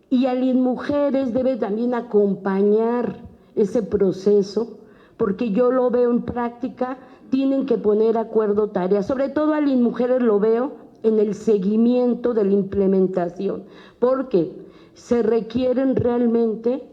y al INMujeres debe también acompañar ese proceso, porque yo lo veo en práctica. Tienen que poner acuerdo tareas, sobre todo al INMujeres lo veo en el seguimiento de la implementación, porque se requieren realmente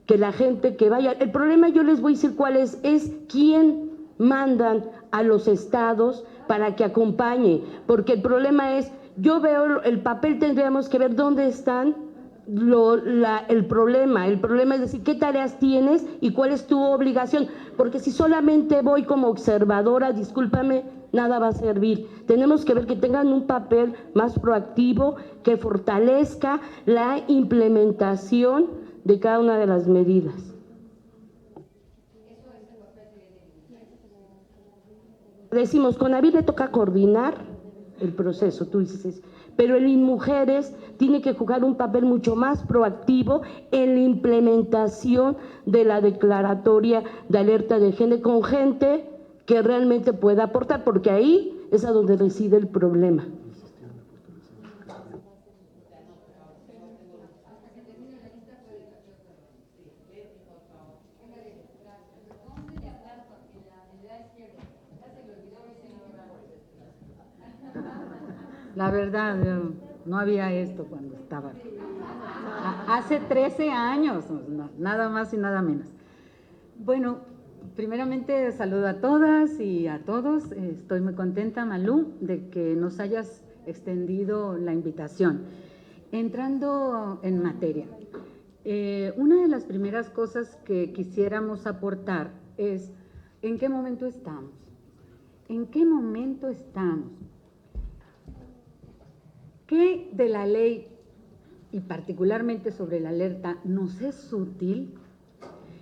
que la gente que vaya, el problema yo les voy a decir cuál es quién mandan a los estados para que acompañe, porque el problema es, yo veo el papel, tendríamos que ver dónde están el problema es decir, qué tareas tienes y cuál es tu obligación, porque si solamente voy como observadora, discúlpame, nada va a servir. Tenemos que ver que tengan un papel más proactivo, que fortalezca la implementación de cada una de las medidas. Decimos, CONAVIN le toca coordinar el proceso, tú dices eso, pero el INMujeres tiene que jugar un papel mucho más proactivo en la implementación de la declaratoria de alerta de género con gente que realmente pueda aportar, porque ahí es a donde reside el problema. La verdad, no había esto cuando estaba. Hace 13 años, nada más y nada menos. Bueno, primeramente saludo a todas y a todos. Estoy muy contenta, Malú, de que nos hayas extendido la invitación. Entrando en materia, una de las primeras cosas que quisiéramos aportar es ¿en qué momento estamos? ¿En qué momento estamos? ¿Qué de la ley, y particularmente sobre la alerta, nos es útil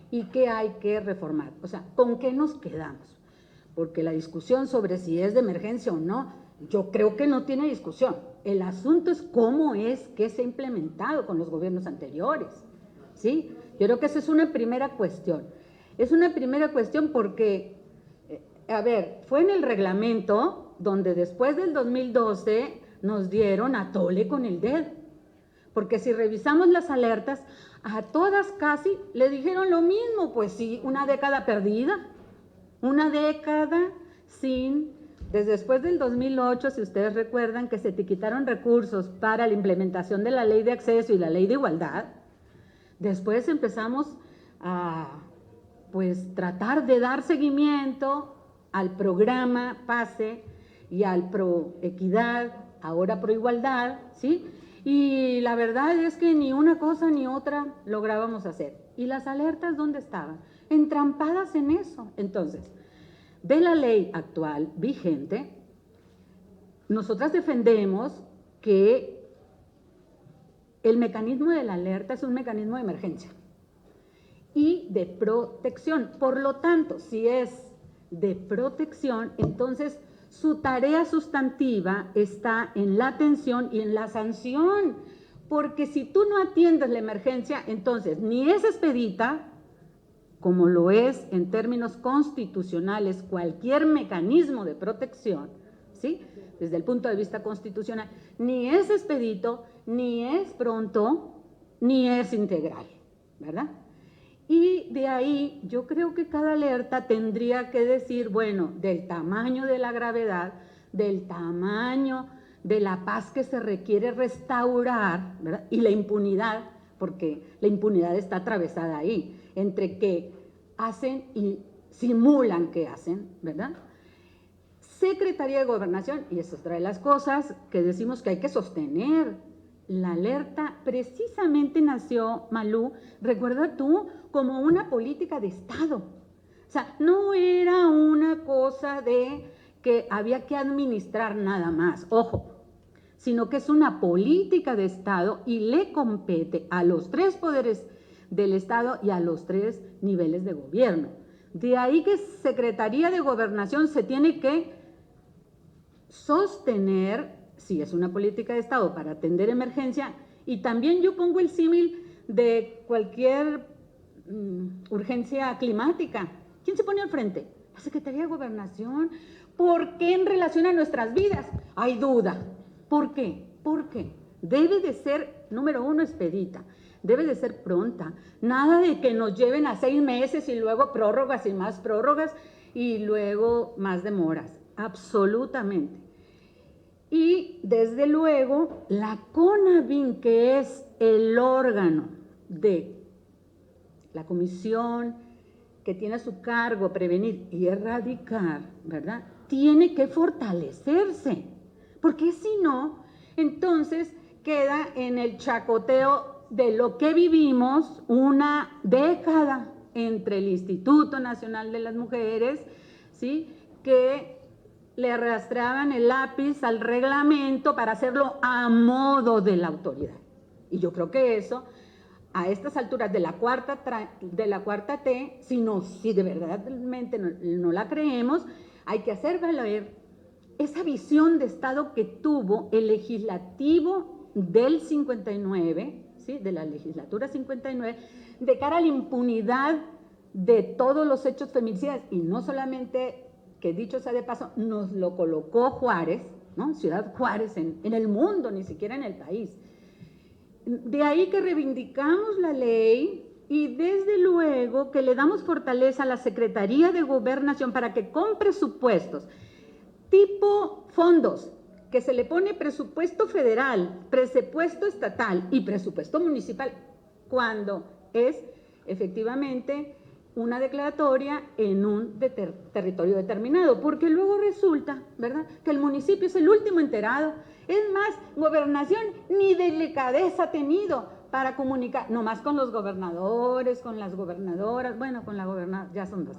y qué hay que reformar? O sea, ¿con qué nos quedamos? Porque la discusión sobre si es de emergencia o no, yo creo que no tiene discusión. El asunto es cómo es que se ha implementado con los gobiernos anteriores, ¿sí? Yo creo que esa es una primera cuestión. Es una primera cuestión porque, a ver, fue en el reglamento donde después del 2012 nos dieron a tole con el dedo. Porque si revisamos las alertas, a todas casi le dijeron lo mismo, pues sí, una década perdida, una década sin, desde después del 2008, si ustedes recuerdan que se te quitaron recursos para la implementación de la ley de acceso y la ley de igualdad, después empezamos a, pues, tratar de dar seguimiento al programa PASE y al Pro Equidad, ahora Pro Igualdad, ¿sí? Y la verdad es que ni una cosa ni otra lográbamos hacer. ¿Y las alertas dónde estaban? Entrampadas en eso. Entonces, de la ley actual vigente, nosotras defendemos que el mecanismo de la alerta es un mecanismo de emergencia y de protección. Por lo tanto, si es de protección, entonces su tarea sustantiva está en la atención y en la sanción, porque si tú no atiendes la emergencia, entonces ni es expedita, como lo es en términos constitucionales cualquier mecanismo de protección, ¿sí? Desde el punto de vista constitucional, ni es expedito, ni es pronto, ni es integral, ¿verdad? Y de ahí yo creo que cada alerta tendría que decir, bueno, del tamaño de la gravedad, del tamaño de la paz que se requiere restaurar, ¿verdad? Y la impunidad, porque la impunidad está atravesada ahí, entre que hacen y simulan que hacen, ¿verdad? Secretaría de Gobernación, y esa es otra de las cosas que decimos que hay que sostener. La alerta precisamente nació, Malú, recuerda tú, como una política de Estado. O sea, no era una cosa de que había que administrar nada más, ojo, sino que es una política de Estado y le compete a los tres poderes del Estado y a los tres niveles de gobierno. De ahí que Secretaría de Gobernación se tiene que sostener, si es una política de Estado para atender emergencia, y también yo pongo el símil de cualquier urgencia climática. ¿Quién se pone al frente? La Secretaría de Gobernación. ¿Por qué en relación a nuestras vidas? Hay duda. ¿Por qué? ¿Por qué? Debe de ser, número uno, expedita. Debe de ser pronta. Nada de que nos lleven a 6 meses y luego prórrogas y más prórrogas y luego más demoras. Absolutamente. Y desde luego la CONAVIN, que es el órgano de la comisión que tiene a su cargo prevenir y erradicar, ¿verdad? Tiene que fortalecerse, porque si no, entonces queda en el chacoteo de lo que vivimos una década entre el Instituto Nacional de las Mujeres, ¿sí? Que le arrastraban el lápiz al reglamento para hacerlo a modo de la autoridad. Y yo creo que eso, a estas alturas de la cuarta T, si de verdadmente no la creemos, hay que hacer valer esa visión de Estado que tuvo el legislativo del 59, ¿sí? De la legislatura 59, de cara a la impunidad de todos los hechos feminicidas, y no solamente, que dicho sea de paso, nos lo colocó Juárez, ¿no? Ciudad Juárez en el mundo, ni siquiera en el país. De ahí que reivindicamos la ley y desde luego que le damos fortaleza a la Secretaría de Gobernación para que con presupuestos tipo fondos, que se le pone presupuesto federal, presupuesto estatal y presupuesto municipal, cuando es efectivamente una declaratoria en un territorio determinado, porque luego resulta, ¿verdad?, que el municipio es el último enterado. Es más, Gobernación ni delicadeza ha tenido para comunicar, nomás con los gobernadores, con las gobernadoras, bueno, con la gobernadora, ya son 2,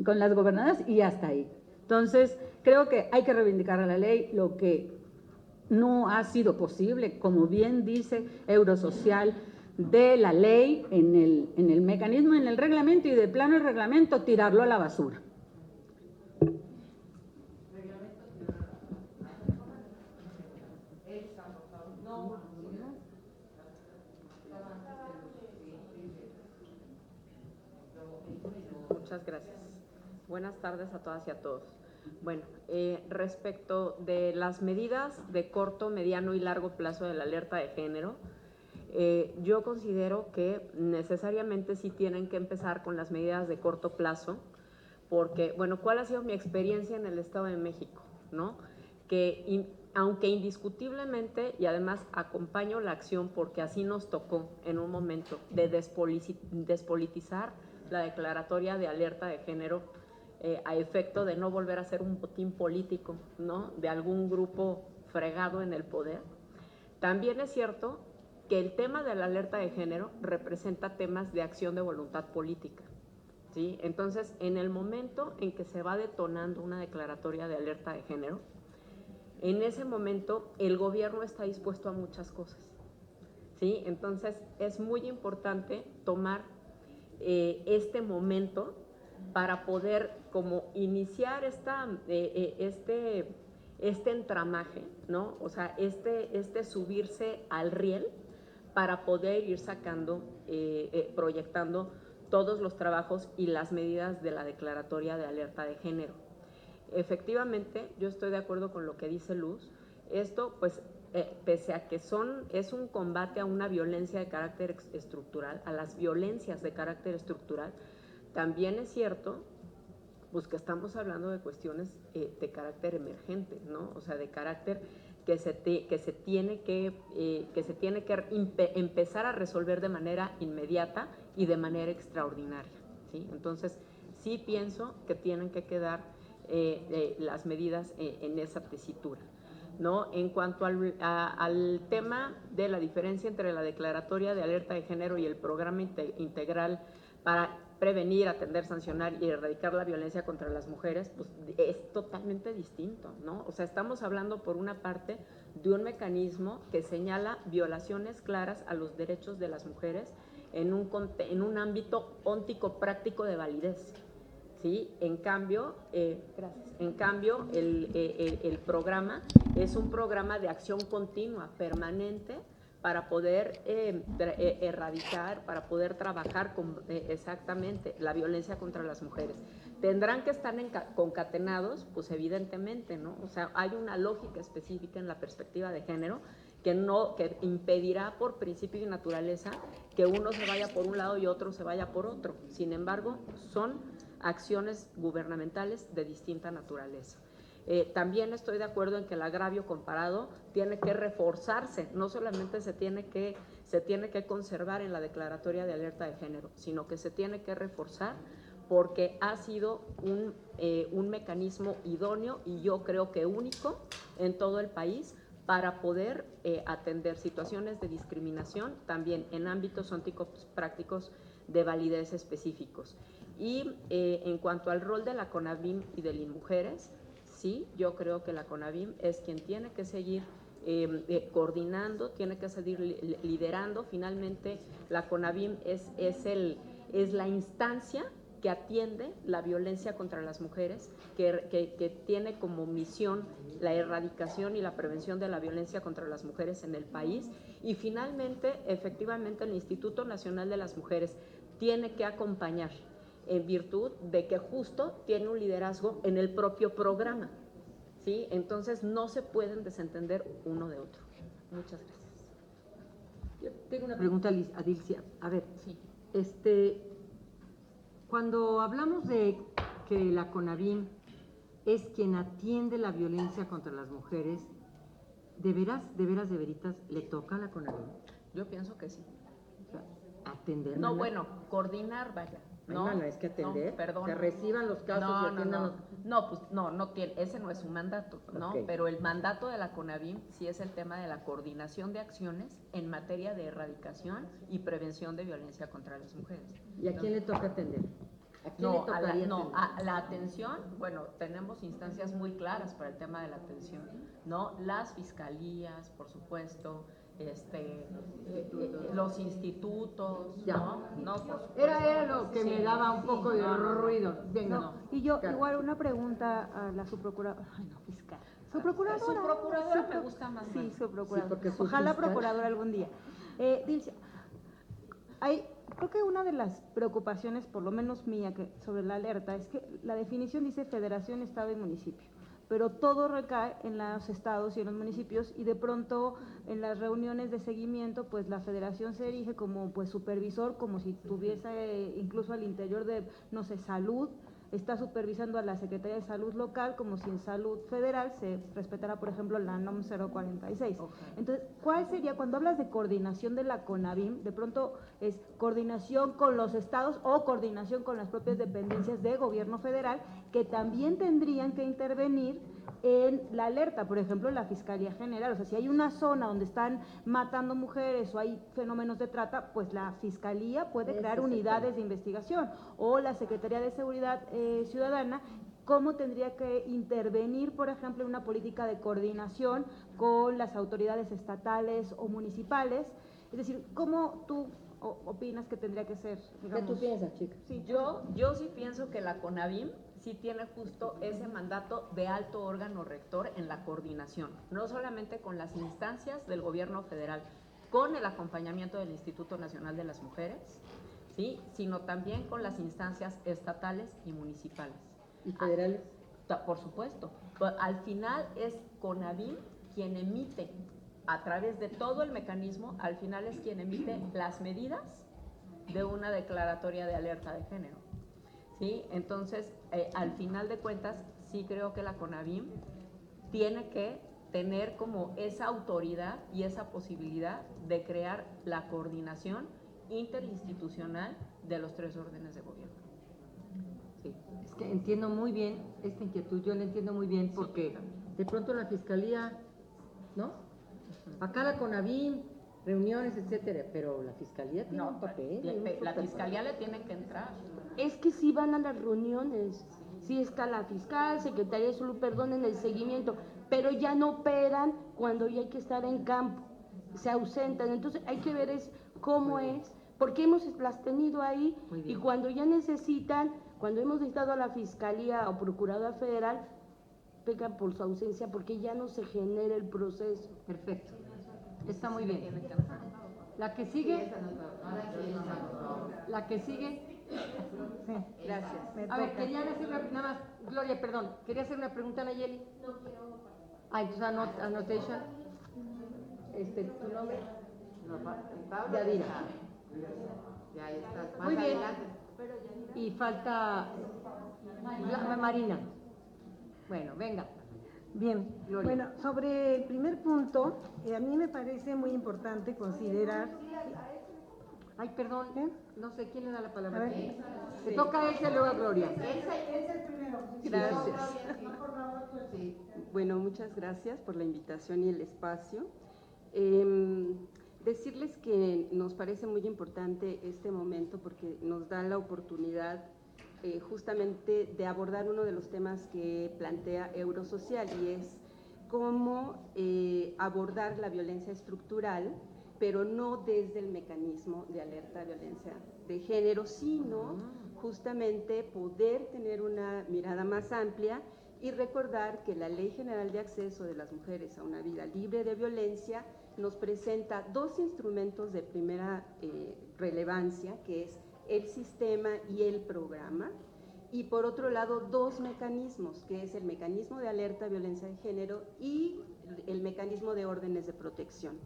con las gobernadoras y hasta ahí. Entonces, creo que hay que reivindicar a la ley lo que no ha sido posible, como bien dice Eurosocial, de la ley en el mecanismo, en el reglamento, y de plano el reglamento tirarlo a la basura. Muchas gracias. Buenas tardes a todas y a todos. Bueno, respecto de las medidas de corto, mediano y largo plazo de la alerta de género, yo considero que necesariamente sí tienen que empezar con las medidas de corto plazo, porque, bueno, ¿cuál ha sido mi experiencia en el Estado de México? ¿No? Que aunque indiscutiblemente, y además acompaño la acción porque así nos tocó en un momento de despolitizar la declaratoria de alerta de género, a efecto de no volver a ser un botín político, ¿no?, de algún grupo fregado en el poder. También es cierto que el tema de la alerta de género representa temas de acción de voluntad política, ¿sí? Entonces, en el momento en que se va detonando una declaratoria de alerta de género, en ese momento el gobierno está dispuesto a muchas cosas, ¿sí? Entonces, es muy importante tomar este momento para poder como iniciar este entramaje, ¿no? O sea, subirse al riel para poder ir sacando, proyectando todos los trabajos y las medidas de la declaratoria de alerta de género. Efectivamente, yo estoy de acuerdo con lo que dice Luz. Esto, pues, pese a que es un combate a una violencia de carácter estructural, a las violencias de carácter estructural, también es cierto, pues, que estamos hablando de cuestiones de carácter emergente, ¿no? O sea, de carácter que se tiene que empezar a resolver de manera inmediata y de manera extraordinaria, ¿sí? Entonces, sí pienso que tienen que quedar las medidas en esa tesitura, ¿no? En cuanto al tema de la diferencia entre la declaratoria de alerta de género y el programa integral para prevenir, atender, sancionar y erradicar la violencia contra las mujeres, pues es totalmente distinto, ¿no? O sea, estamos hablando por una parte de un mecanismo que señala violaciones claras a los derechos de las mujeres en un ámbito óntico práctico de validez, ¿sí? En cambio, el programa es un programa de acción continua, permanente, para poder erradicar, para poder trabajar exactamente la violencia contra las mujeres. ¿Tendrán que estar concatenados? Pues evidentemente, ¿no? O sea, hay una lógica específica en la perspectiva de género que impedirá por principio y naturaleza que uno se vaya por un lado y otro se vaya por otro. Sin embargo, son acciones gubernamentales de distinta naturaleza. También estoy de acuerdo en que el agravio comparado tiene que reforzarse, no solamente se tiene que conservar en la declaratoria de alerta de género, sino que se tiene que reforzar porque ha sido un mecanismo idóneo y yo creo que único en todo el país para poder atender situaciones de discriminación también en ámbitos ónticos prácticos de validez específicos. Y en cuanto al rol de la CONAVIM y del INMujeres, sí, yo creo que la CONAVIM es quien tiene que seguir coordinando, tiene que seguir liderando. Finalmente, la CONAVIM es la instancia que atiende la violencia contra las mujeres, que tiene como misión la erradicación y la prevención de la violencia contra las mujeres en el país. Y finalmente, efectivamente, el Instituto Nacional de las Mujeres tiene que acompañar en virtud de que justo tiene un liderazgo en el propio programa, ¿sí? Entonces no se pueden desentender uno de otro. Muchas gracias. Yo tengo una pregunta a Dilcia. A ver, sí. Cuando hablamos de que la CONAVIM es quien atiende la violencia contra las mujeres, ¿de veritas, le toca a la CONAVIM? Yo pienso que sí. O sea, atender. No, bueno, coordinar, vaya. No, es que atender, no, perdón. que reciban los casos y atiendan los... No, pues no tiene, ese no es su mandato, ¿no? Okay. Pero el mandato de la CONAVIM sí es el tema de la coordinación de acciones en materia de erradicación y prevención de violencia contra las mujeres. ¿Y a quién le toca atender? ¿A quién le tocaría atender? A la atención, bueno, tenemos instancias muy claras para el tema de la atención, ¿no? Las fiscalías, por supuesto, los institutos, Ya. ¿no? Por supuesto. Era lo que Sí, me daba un poco de ruido. Venga. No, y yo igual una pregunta a la subprocuradora, ay no, fiscal. Subprocuradora. Subprocuradora me gusta más. Sí, subprocuradora. Sí, porque Ojalá fiscal. procuradora algún día. Dilcia, creo que una de las preocupaciones, por lo menos mía, sobre la alerta, es que la definición dice federación, estado y municipio, pero todo recae en los estados y en los municipios, y de pronto en las reuniones de seguimiento, pues la federación se erige como pues supervisor, como si tuviese incluso al interior de, no sé, salud, está supervisando a la Secretaría de Salud local, como si en salud federal se respetara, por ejemplo, la NOM 046. Entonces, ¿cuál sería, cuando hablas de coordinación de la CONAVIM, de pronto es coordinación con los estados o coordinación con las propias dependencias de gobierno federal, que también tendrían que intervenir en la alerta, por ejemplo, en la Fiscalía General? O sea, si hay una zona donde están matando mujeres o hay fenómenos de trata, pues la Fiscalía puede crear unidades de investigación, o la Secretaría de Seguridad Ciudadana, cómo tendría que intervenir, por ejemplo, en una política de coordinación con las autoridades estatales o municipales. Es decir, ¿cómo tú opinas que tendría que ser? Digamos? ¿Qué tú piensas, chica? Sí, yo sí pienso que la CONAVIM sí tiene justo ese mandato de alto órgano rector en la coordinación, no solamente con las instancias del gobierno federal, con el acompañamiento del Instituto Nacional de las Mujeres, ¿sí?, sino también con las instancias estatales y municipales. ¿Y federales? Por supuesto. Al final es CONAVIM quien emite, a través de todo el mecanismo, al final es quien emite las medidas de una declaratoria de alerta de género. ¿Sí? Entonces, al final de cuentas, sí creo que la CONAVIM tiene que tener como esa autoridad y esa posibilidad de crear la coordinación interinstitucional de los tres órdenes de gobierno. Sí, es que entiendo muy bien esta inquietud, yo la entiendo muy bien, porque de pronto la Fiscalía, ¿no? Acá la CONAVIM, reuniones, etcétera, pero la Fiscalía tiene un papel. La Fiscalía le tiene que entrar. Es que sí van a las reuniones, sí está la fiscal, Secretaría de Salud, perdón, en el seguimiento, pero ya no operan cuando ya hay que estar en campo, se ausentan. Entonces hay que ver cómo es, porque las tenido ahí, y cuando ya necesitan, cuando hemos necesitado a la Fiscalía o Procuradora Federal, pecan por su ausencia porque ya no se genera el proceso. Perfecto, está muy bien. La que sigue. La que sigue. Sí, gracias. A ver, querían hacer nada más, Gloria, perdón, quería hacer una pregunta a Nayeli. No quiero. Entonces annotation. ¿Tu nombre? Pablo. Yadira. Ya estás. Más Muy bien. adelante. Y falta Marina. Bueno, venga. Bien, Gloria. bueno, sobre el primer punto, a mí me parece muy importante considerar... Ay, perdón, no sé quién le da la palabra. A ver. Se toca a ese, luego a Gloria. Ese primero. Gracias. Bueno, muchas gracias por la invitación y el espacio. Decirles que nos parece muy importante este momento porque nos da la oportunidad justamente de abordar uno de los temas que plantea Eurosocial, y es cómo abordar la violencia estructural, pero no desde el mecanismo de alerta de violencia de género, sino justamente poder tener una mirada más amplia y recordar que la Ley General de Acceso de las Mujeres a una Vida Libre de Violencia nos presenta dos instrumentos de primera relevancia, que es el sistema y el programa, y por otro lado dos mecanismos, que es el mecanismo de alerta de violencia de género y el mecanismo de órdenes de protección.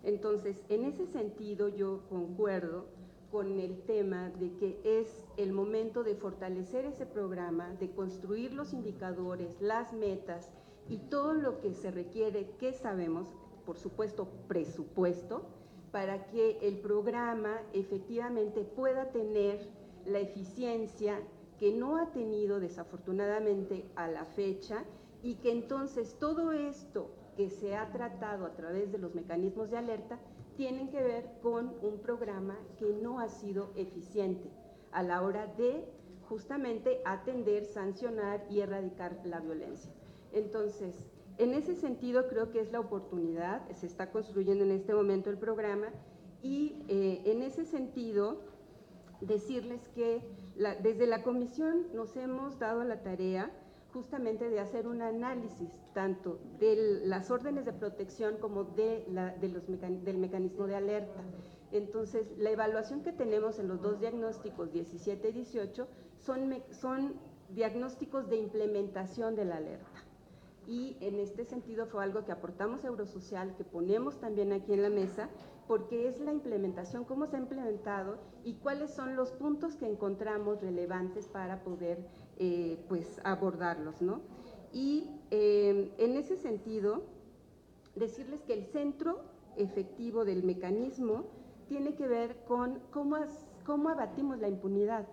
Entonces, en ese sentido yo concuerdo con el tema de que es el momento de fortalecer ese programa, de construir los indicadores, las metas y todo lo que se requiere, que sabemos, por supuesto, presupuesto, para que el programa efectivamente pueda tener la eficiencia que no ha tenido desafortunadamente a la fecha, y que entonces todo esto que se ha tratado a través de los mecanismos de alerta tienen que ver con un programa que no ha sido eficiente a la hora de justamente atender, sancionar y erradicar la violencia. Entonces, en ese sentido creo que es la oportunidad, se está construyendo en este momento el programa y en ese sentido decirles que desde la comisión nos hemos dado la tarea justamente de hacer un análisis tanto de las órdenes de protección como del mecanismo de alerta. Entonces, la evaluación que tenemos en los dos diagnósticos 17 y 18 son diagnósticos de implementación de la alerta. Y en este sentido fue algo que aportamos a Eurosocial, que ponemos también aquí en la mesa, porque es la implementación, cómo se ha implementado y cuáles son los puntos que encontramos relevantes para poder pues abordarlos, ¿no? Y en ese sentido, decirles que el centro efectivo del mecanismo tiene que ver con cómo abatimos la impunidad,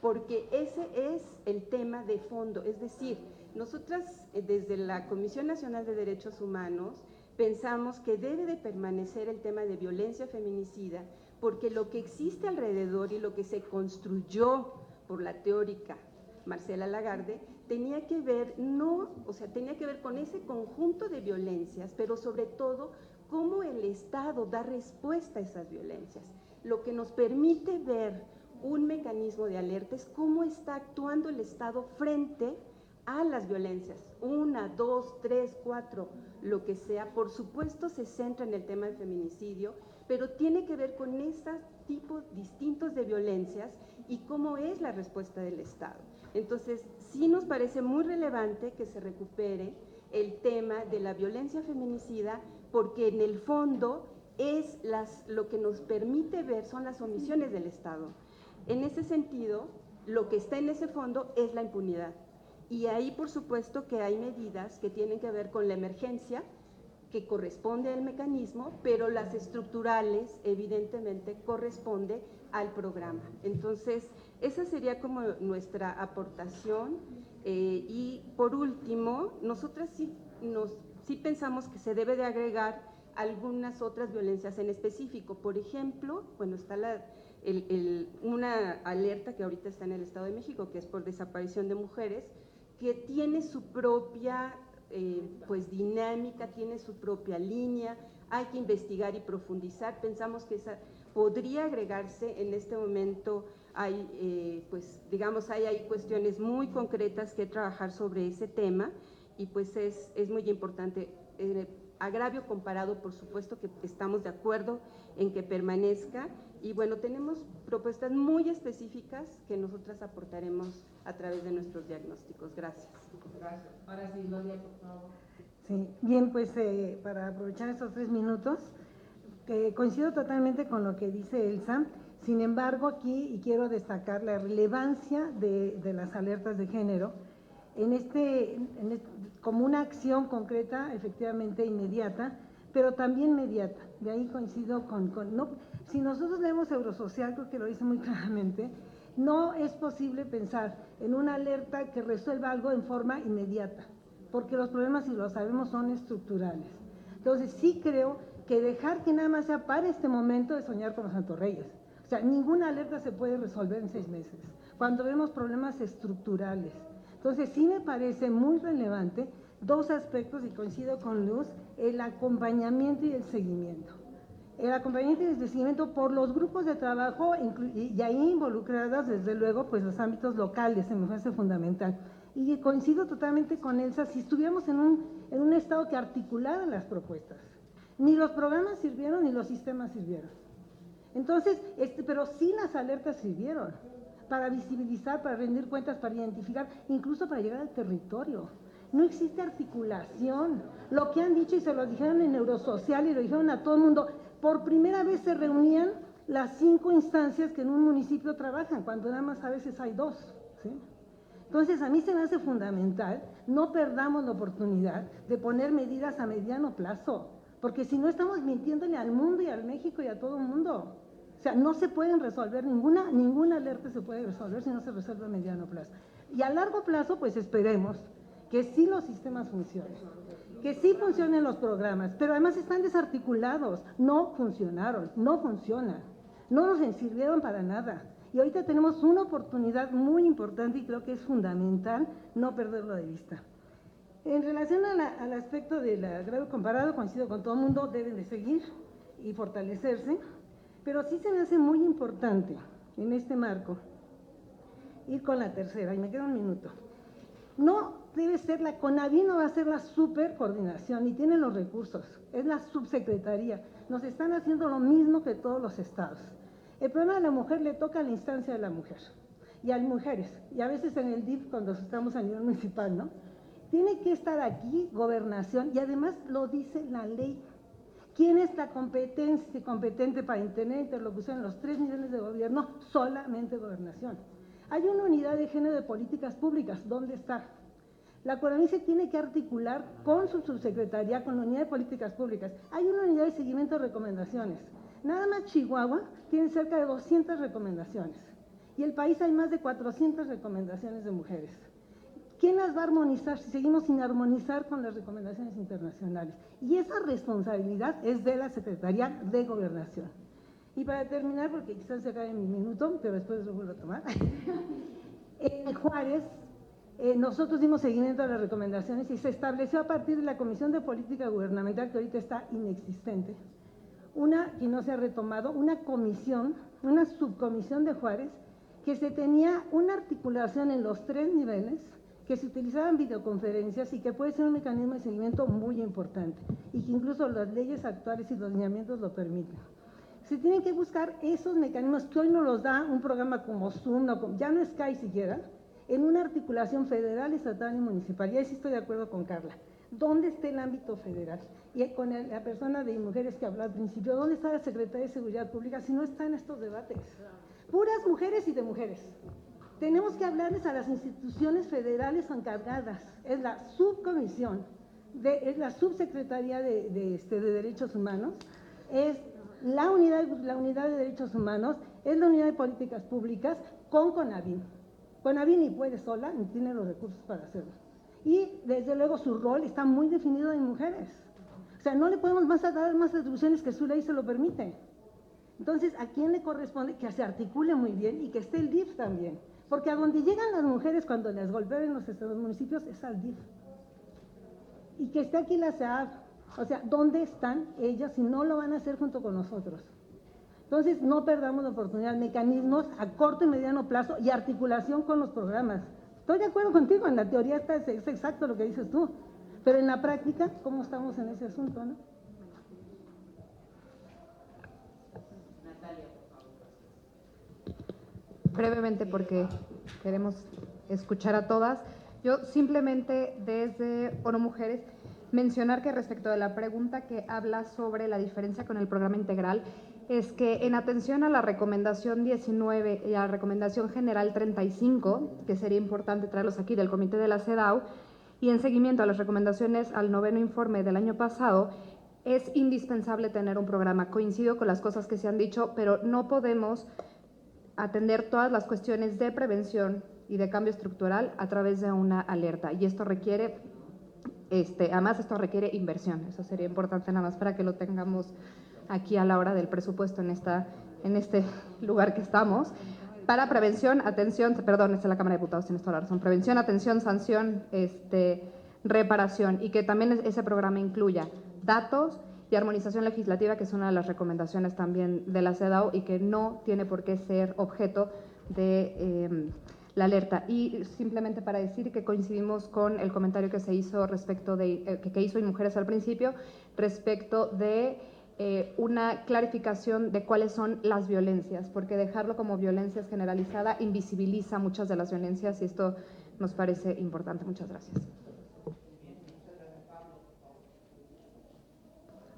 porque ese es el tema de fondo, es decir, nosotras desde la Comisión Nacional de Derechos Humanos pensamos que debe de permanecer el tema de violencia feminicida, porque lo que existe alrededor y lo que se construyó por la teórica Marcela Lagarde tenía que ver tenía que ver con ese conjunto de violencias, pero sobre todo cómo el Estado da respuesta a esas violencias. Lo que nos permite ver un mecanismo de alerta es cómo está actuando el Estado frente a las violencias, 1, 2, 3, 4, lo que sea. Por supuesto se centra en el tema del feminicidio, pero tiene que ver con esos tipos distintos de violencias y cómo es la respuesta del Estado. Entonces, sí nos parece muy relevante que se recupere el tema de la violencia feminicida, porque en el fondo es lo que nos permite ver son las omisiones del Estado. En ese sentido, lo que está en ese fondo es la impunidad. Y ahí, por supuesto, que hay medidas que tienen que ver con la emergencia, que corresponde al mecanismo, pero las estructurales, evidentemente, corresponde al programa. Entonces, esa sería como nuestra aportación. Y, por último, nosotras sí pensamos que se debe de agregar algunas otras violencias en específico. Por ejemplo, bueno, está una alerta que ahorita está en el Estado de México, que es por desaparición de mujeres, que tiene su propia pues dinámica, tiene su propia línea, hay que investigar y profundizar. Pensamos que esa podría agregarse. En este momento hay pues digamos hay cuestiones muy concretas que trabajar sobre ese tema y pues es muy importante. Agravio comparado, por supuesto que estamos de acuerdo en que permanezca, y bueno, tenemos propuestas muy específicas que nosotras aportaremos a través de nuestros diagnósticos. Gracias. Gracias. Ahora sí, Gloria, por favor. Sí, bien, pues para aprovechar estos 3 minutos, coincido totalmente con lo que dice Elsa. Sin embargo, aquí, y quiero destacar la relevancia de las alertas de género, como una acción concreta, efectivamente inmediata, pero también mediata. De ahí coincido si nosotros leemos Eurosocial, creo que lo dice muy claramente, no es posible pensar en una alerta que resuelva algo en forma inmediata, porque los problemas, si lo sabemos, son estructurales. Entonces, sí creo que dejar que nada más sea para este momento de soñar con los santorreyes. O sea, ninguna alerta se puede resolver en 6 meses, cuando vemos problemas estructurales. Entonces, sí me parece muy relevante 2 aspectos, y coincido con Luz: el acompañamiento y el seguimiento. El acompañamiento y el seguimiento por los grupos de trabajo, y ahí involucradas, desde luego, pues los ámbitos locales, se me parece fundamental. Y coincido totalmente con Elsa, si estuviéramos en un estado que articulara las propuestas, ni los programas sirvieron, ni los sistemas sirvieron. Entonces, pero sí las alertas sirvieron para visibilizar, para rendir cuentas, para identificar, incluso para llegar al territorio. No existe articulación. Lo que han dicho, y se lo dijeron en Eurosocial y lo dijeron a todo el mundo, por primera vez se reunían las 5 instancias que en un municipio trabajan, cuando nada más a veces hay 2, ¿sí? Entonces, a mí se me hace fundamental, no perdamos la oportunidad de poner medidas a mediano plazo, porque si no estamos mintiéndole al mundo y al México y a todo el mundo. O sea, no se pueden resolver, ninguna alerta se puede resolver si no se resuelve a mediano plazo. Y a largo plazo, pues esperemos que sí los sistemas funcionen, que sí funcionen los programas, pero además están desarticulados, no funcionaron, no funcionan, no nos sirvieron para nada. Y ahorita tenemos una oportunidad muy importante y creo que es fundamental no perderlo de vista. En relación al aspecto del agravio comparado, coincido con todo el mundo, deben de seguir y fortalecerse, pero sí se me hace muy importante en este marco ir con la tercera, y me queda un minuto. No debe ser la CONAVI, no va a ser la supercoordinación, ni tiene los recursos, es la subsecretaría. Nos están haciendo lo mismo que todos los estados. El problema de la mujer le toca a la instancia de la mujer y a las mujeres, y a veces en el DIF cuando estamos a nivel municipal, ¿no? Tiene que estar aquí gobernación, y además lo dice la ley. ¿Quién es la competente para tener interlocución en los 3 niveles de gobierno? Solamente gobernación. Hay una unidad de género de políticas públicas, ¿dónde está? La CONAVI se tiene que articular con su subsecretaría, con la unidad de políticas públicas. Hay una unidad de seguimiento de recomendaciones. Nada más Chihuahua tiene cerca de 200 recomendaciones y el país hay más de 400 recomendaciones de mujeres. ¿Quién las va a armonizar si seguimos sin armonizar con las recomendaciones internacionales? Y esa responsabilidad es de la Secretaría de Gobernación. Y para terminar, porque quizás se acabe mi minuto, pero después lo vuelvo a tomar. En Juárez, nosotros dimos seguimiento a las recomendaciones y se estableció a partir de la Comisión de Política Gubernamental, que ahorita está inexistente, que no se ha retomado, una comisión, una subcomisión de Juárez, que se tenía una articulación en los 3 niveles, que se utilizaban videoconferencias y que puede ser un mecanismo de seguimiento muy importante y que incluso las leyes actuales y los lineamientos lo permiten. Se tienen que buscar esos mecanismos que hoy nos los da un programa como Zoom, ya no Skype siquiera, en una articulación federal, estatal y municipal. Y ahí sí estoy de acuerdo con Carla. ¿Dónde está el ámbito federal? Y con la persona de mujeres que habló al principio, ¿dónde está la Secretaría de Seguridad Pública si no está en estos debates? Puras mujeres y de mujeres. Tenemos que hablarles a las instituciones federales encargadas. Es la subcomisión, es la subsecretaría de Derechos Humanos, es la unidad de Derechos Humanos, es la unidad de Políticas Públicas con CONAVI. CONAVI ni puede sola, ni tiene los recursos para hacerlo. Y desde luego su rol está muy definido en mujeres. O sea, no le podemos dar más atribuciones que su ley se lo permite. Entonces, ¿a quién le corresponde? Que se articule muy bien y que esté el DIF también. Porque a donde llegan las mujeres cuando las golpean en los municipios es al DIF. Y que esté aquí la SEAD. O sea, ¿dónde están ellas si no lo van a hacer junto con nosotros? Entonces, no perdamos la oportunidad, mecanismos a corto y mediano plazo y articulación con los programas. Estoy de acuerdo contigo, en la teoría es exacto lo que dices tú, pero en la práctica, ¿cómo estamos en ese asunto, no? Brevemente, porque queremos escuchar a todas. Yo simplemente desde ONU Mujeres mencionar que respecto de la pregunta que habla sobre la diferencia con el programa integral, es que en atención a la recomendación 19 y a la recomendación general 35, que sería importante traerlos aquí del comité de la CEDAW, y en seguimiento a las recomendaciones al 9º informe del año pasado, es indispensable tener un programa. Coincido con las cosas que se han dicho, pero no podemos atender todas las cuestiones de prevención y de cambio estructural a través de una alerta. Y esto requiere, además esto requiere inversión. Eso sería importante nada más para que lo tengamos aquí a la hora del presupuesto en este lugar que estamos. Para prevención, atención, perdón, esta es la Cámara de Diputados, tienes toda la razón, prevención, atención, sanción, reparación, y que también ese programa incluya datos y armonización legislativa, que es una de las recomendaciones también de la CEDAW y que no tiene por qué ser objeto de la alerta. Y simplemente para decir que coincidimos con el comentario que se hizo respecto de, que hizo Mujeres al principio, respecto de una clarificación de cuáles son las violencias, porque dejarlo como violencias generalizada invisibiliza muchas de las violencias y esto nos parece importante. Muchas gracias.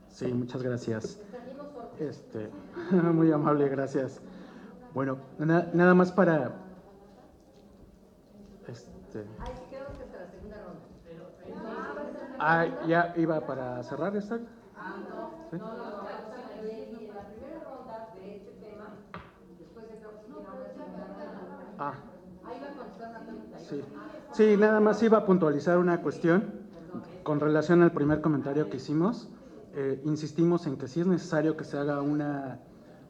Sí, muchas gracias. Muy amable, gracias. Bueno, nada más para... ya iba para cerrar esta. ¿Sí? Sí, nada más iba a puntualizar una cuestión con relación al primer comentario que hicimos. Insistimos en que sí es necesario que se haga una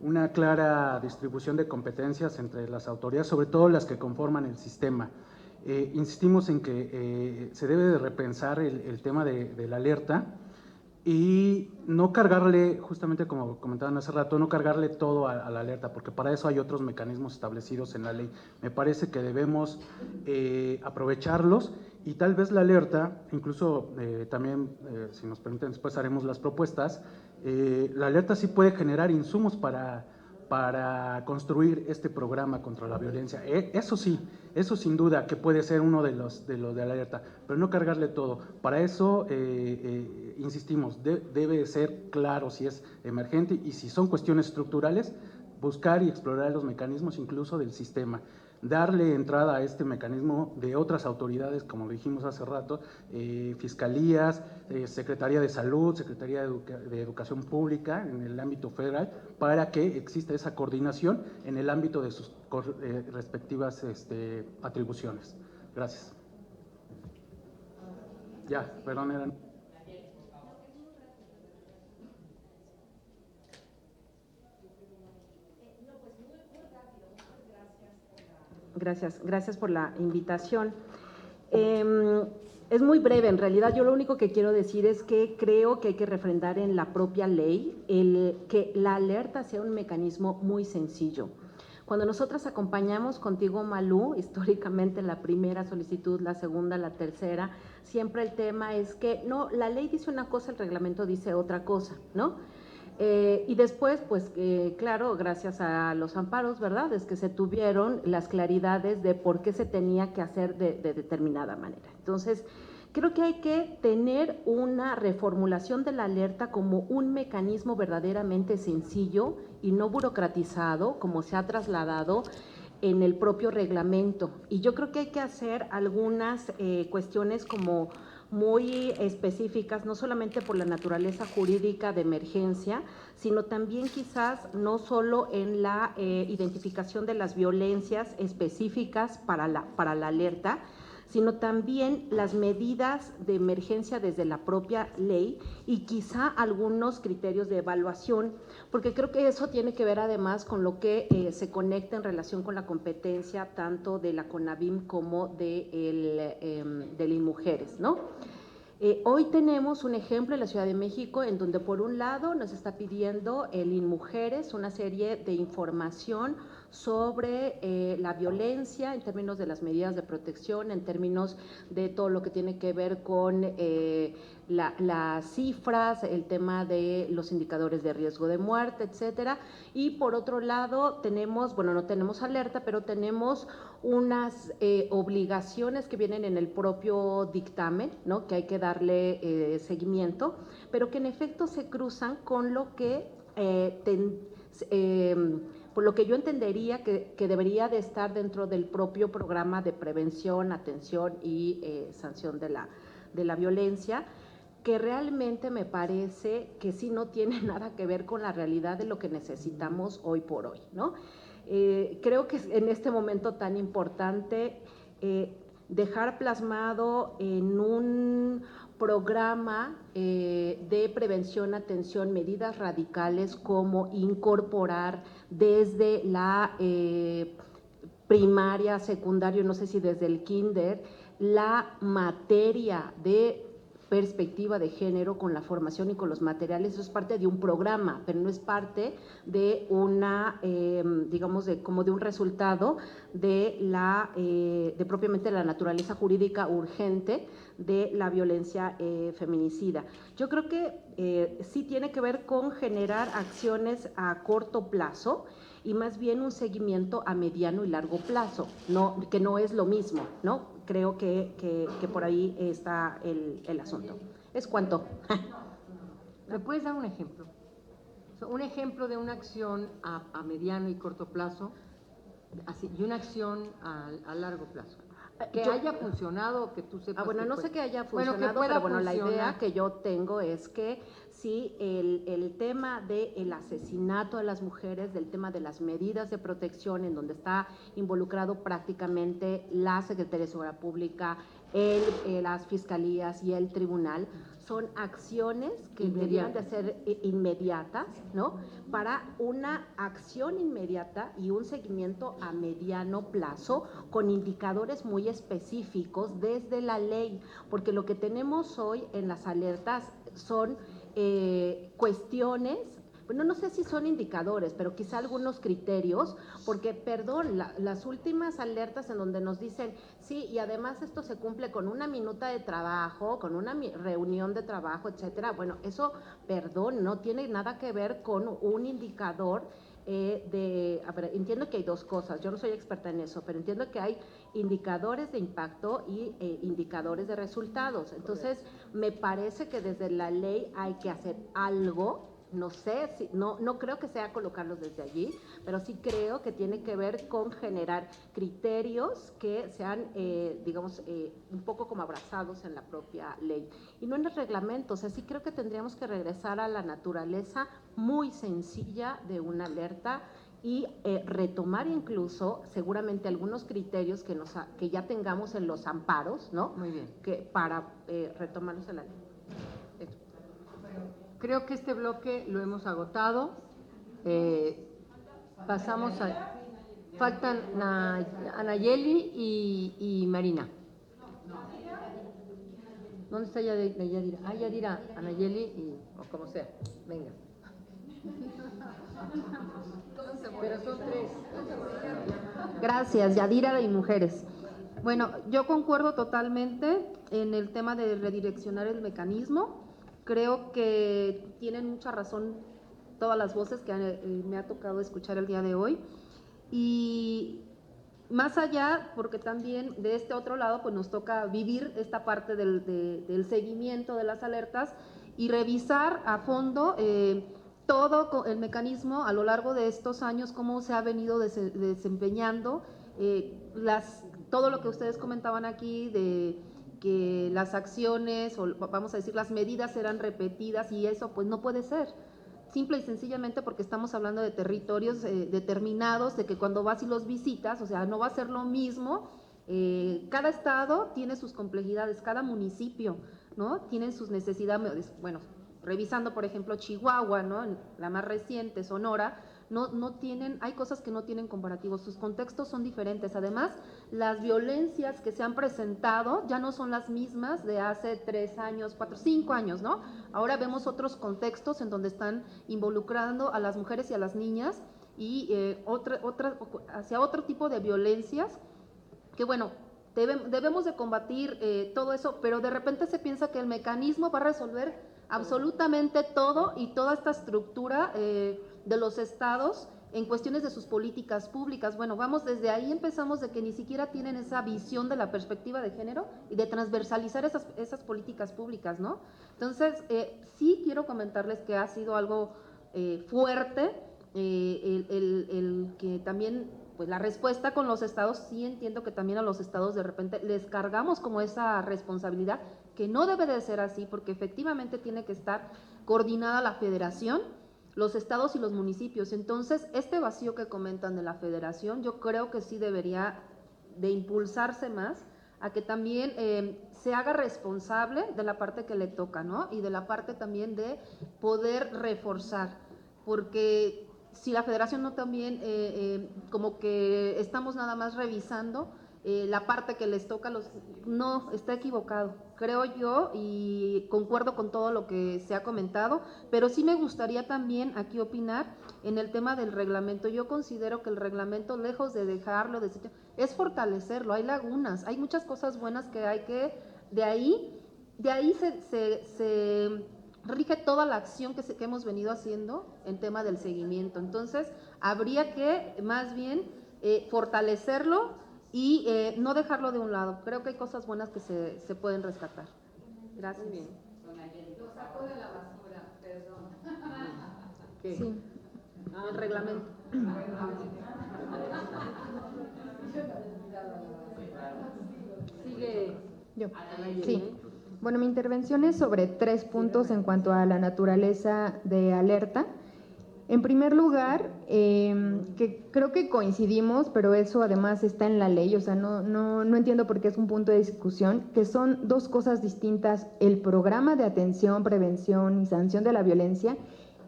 una clara distribución de competencias entre las autoridades, sobre todo las que conforman el sistema. Insistimos en que se debe de repensar el tema de la alerta y no cargarle, justamente como comentaban hace rato, no cargarle todo a la alerta, porque para eso hay otros mecanismos establecidos en la ley. Me parece que debemos aprovecharlos y tal vez la alerta, incluso también, si nos permiten, después haremos las propuestas, la alerta sí puede generar insumos para construir este programa contra la violencia. Eso sí, eso sin duda que puede ser uno de los de la alerta, pero no cargarle todo. Para eso, insistimos, debe ser claro si es emergente y si son cuestiones estructurales, buscar y explorar los mecanismos incluso del sistema. Darle entrada a este mecanismo de otras autoridades, como lo dijimos hace rato, fiscalías, Secretaría de Salud, Secretaría de Educación Pública en el ámbito federal, para que exista esa coordinación en el ámbito de sus respectivas atribuciones. Gracias. Ya, perdón, eran... Gracias por la invitación. Es muy breve, en realidad yo lo único que quiero decir es que creo que hay que refrendar en la propia ley que la alerta sea un mecanismo muy sencillo. Cuando nosotras acompañamos contigo, Malú, históricamente la primera solicitud, la segunda, la tercera, siempre el tema es que no, la ley dice una cosa, el reglamento dice otra cosa, ¿no? Y después, pues claro, gracias a los amparos, ¿verdad?, es que se tuvieron las claridades de por qué se tenía que hacer de determinada manera. Entonces, creo que hay que tener una reformulación de la alerta como un mecanismo verdaderamente sencillo y no burocratizado, como se ha trasladado en el propio reglamento. Y yo creo que hay que hacer algunas cuestiones como muy específicas, no solamente por la naturaleza jurídica de emergencia, sino también quizás no solo en la identificación de las violencias específicas para la alerta, sino también las medidas de emergencia desde la propia ley y quizá algunos criterios de evaluación, porque creo que eso tiene que ver además con lo que se conecta en relación con la competencia tanto de la CONAVIM como de INMujeres, ¿no? Hoy tenemos un ejemplo en la Ciudad de México en donde por un lado nos está pidiendo el INMujeres una serie de información sobre la violencia en términos de las medidas de protección, en términos de todo lo que tiene que ver con las cifras, el tema de los indicadores de riesgo de muerte, etcétera. Y por otro lado tenemos, bueno, no tenemos alerta, pero tenemos unas obligaciones que vienen en el propio dictamen, ¿no?, que hay que darle seguimiento, pero que en efecto se cruzan con lo que por lo que yo entendería que debería de estar dentro del propio programa de prevención, atención y sanción de la violencia, que realmente me parece que sí no tiene nada que ver con la realidad de lo que necesitamos hoy por hoy, ¿no? Creo que en este momento tan importante dejar plasmado en un programa de prevención, atención, medidas radicales como incorporar desde la primaria, secundaria, no sé si desde el kinder, la materia de perspectiva de género con la formación y con los materiales. Eso es parte de un programa, pero no es parte de una, digamos, como de un resultado de propiamente la naturaleza jurídica urgente de la violencia feminicida. Yo creo que sí tiene que ver con generar acciones a corto plazo y más bien un seguimiento a mediano y largo plazo, que no es lo mismo, ¿no? Creo que por ahí está el asunto. ¿Es cuánto? ¿Me puedes dar un ejemplo? Un ejemplo de una acción a mediano y corto plazo y una acción a largo plazo. Que haya funcionado, que tú sepas. Bueno, no sé que haya funcionado, pero bueno, la idea que yo tengo es que si el tema del asesinato de las mujeres, del tema de las medidas de protección, en donde está involucrado prácticamente la Secretaría de Seguridad Pública, las fiscalías y el tribunal, son acciones que deberían de ser inmediatas, ¿no? Para una acción inmediata y un seguimiento a mediano plazo con indicadores muy específicos desde la ley, porque lo que tenemos hoy en las alertas son cuestiones, bueno, no sé si son indicadores, pero quizá algunos criterios, porque, perdón, las últimas alertas en donde nos dicen, sí, y además esto se cumple con una minuta de trabajo, con una reunión de trabajo, etcétera. Bueno, eso, perdón, no tiene nada que ver con un indicador a ver, entiendo que hay dos cosas, yo no soy experta en eso, pero entiendo que hay indicadores de impacto y indicadores de resultados. Entonces, me parece que desde la ley hay que hacer algo. No sé, no creo que sea colocarlos desde allí, pero sí creo que tiene que ver con generar criterios que sean, digamos, un poco como abrazados en la propia ley y no en el reglamento. O sea, sí creo que tendríamos que regresar a la naturaleza muy sencilla de una alerta y retomar incluso seguramente algunos criterios que ya tengamos en los amparos, ¿no? Muy bien. Para retomarlos en la ley. Creo que este bloque lo hemos agotado. Pasamos a... Faltan Anayeli y Marina. ¿Dónde está Yadira? Ah, Yadira, Anayeli o como sea. Venga. Pero son tres. Gracias, Yadira y Mujeres. Bueno, yo concuerdo totalmente en el tema de redireccionar el mecanismo. Creo que tienen mucha razón todas las voces que me ha tocado escuchar el día de hoy. Y más allá, porque también de este otro lado, pues nos toca vivir esta parte del seguimiento de las alertas y revisar a fondo todo el mecanismo a lo largo de estos años, cómo se ha venido desempeñando, todo lo que ustedes comentaban aquí de que las acciones o vamos a decir las medidas eran repetidas y eso pues no puede ser, simple y sencillamente porque estamos hablando de territorios determinados, de que cuando vas y los visitas, o sea, no va a ser lo mismo, cada estado tiene sus complejidades, cada municipio, ¿no? Tienen sus necesidades, bueno, revisando por ejemplo Chihuahua, ¿no? La más reciente, Sonora, no tienen, hay cosas que no tienen comparativos, sus contextos son diferentes. Además, las violencias que se han presentado ya no son las mismas de hace 3 años, 4, 5 años, ¿no? Ahora vemos otros contextos en donde están involucrando a las mujeres y a las niñas y hacia otro tipo de violencias que, bueno, debemos de combatir todo eso, pero de repente se piensa que el mecanismo va a resolver absolutamente todo y toda esta estructura de los estados en cuestiones de sus políticas públicas. Bueno, vamos, desde ahí empezamos de que ni siquiera tienen esa visión de la perspectiva de género y de transversalizar esas políticas públicas, ¿no? Entonces, sí quiero comentarles que ha sido algo fuerte el que también, pues la respuesta con los estados, sí entiendo que también a los estados de repente les cargamos como esa responsabilidad, que no debe de ser así, porque efectivamente tiene que estar coordinada la federación, los estados y los municipios. Entonces, este vacío que comentan de la federación, yo creo que sí debería de impulsarse más a que también se haga responsable de la parte que le toca, ¿no? Y de la parte también de poder reforzar, porque si la federación no también, como que estamos nada más revisando la parte que les toca, no, está equivocado, creo yo, y concuerdo con todo lo que se ha comentado, pero sí me gustaría también aquí opinar en el tema del reglamento. Yo considero que el reglamento, lejos de dejarlo, es fortalecerlo, hay lagunas, hay muchas cosas buenas que hay que, de ahí se rige toda la acción que hemos venido haciendo en tema del seguimiento. Entonces, habría que más bien fortalecerlo y no dejarlo de un lado. Creo que hay cosas buenas que se pueden rescatar. Gracias. Muy bien. Lo saco de la basura, perdón. ¿Qué? Sí, el reglamento. Sigue. Yo. Anayeli. Sí. Bueno, mi intervención es sobre 3 puntos en cuanto a la naturaleza de alerta. En primer lugar, que creo que coincidimos, pero eso además está en la ley, o sea, no entiendo por qué es un punto de discusión, que son 2 cosas distintas: el programa de atención, prevención y sanción de la violencia,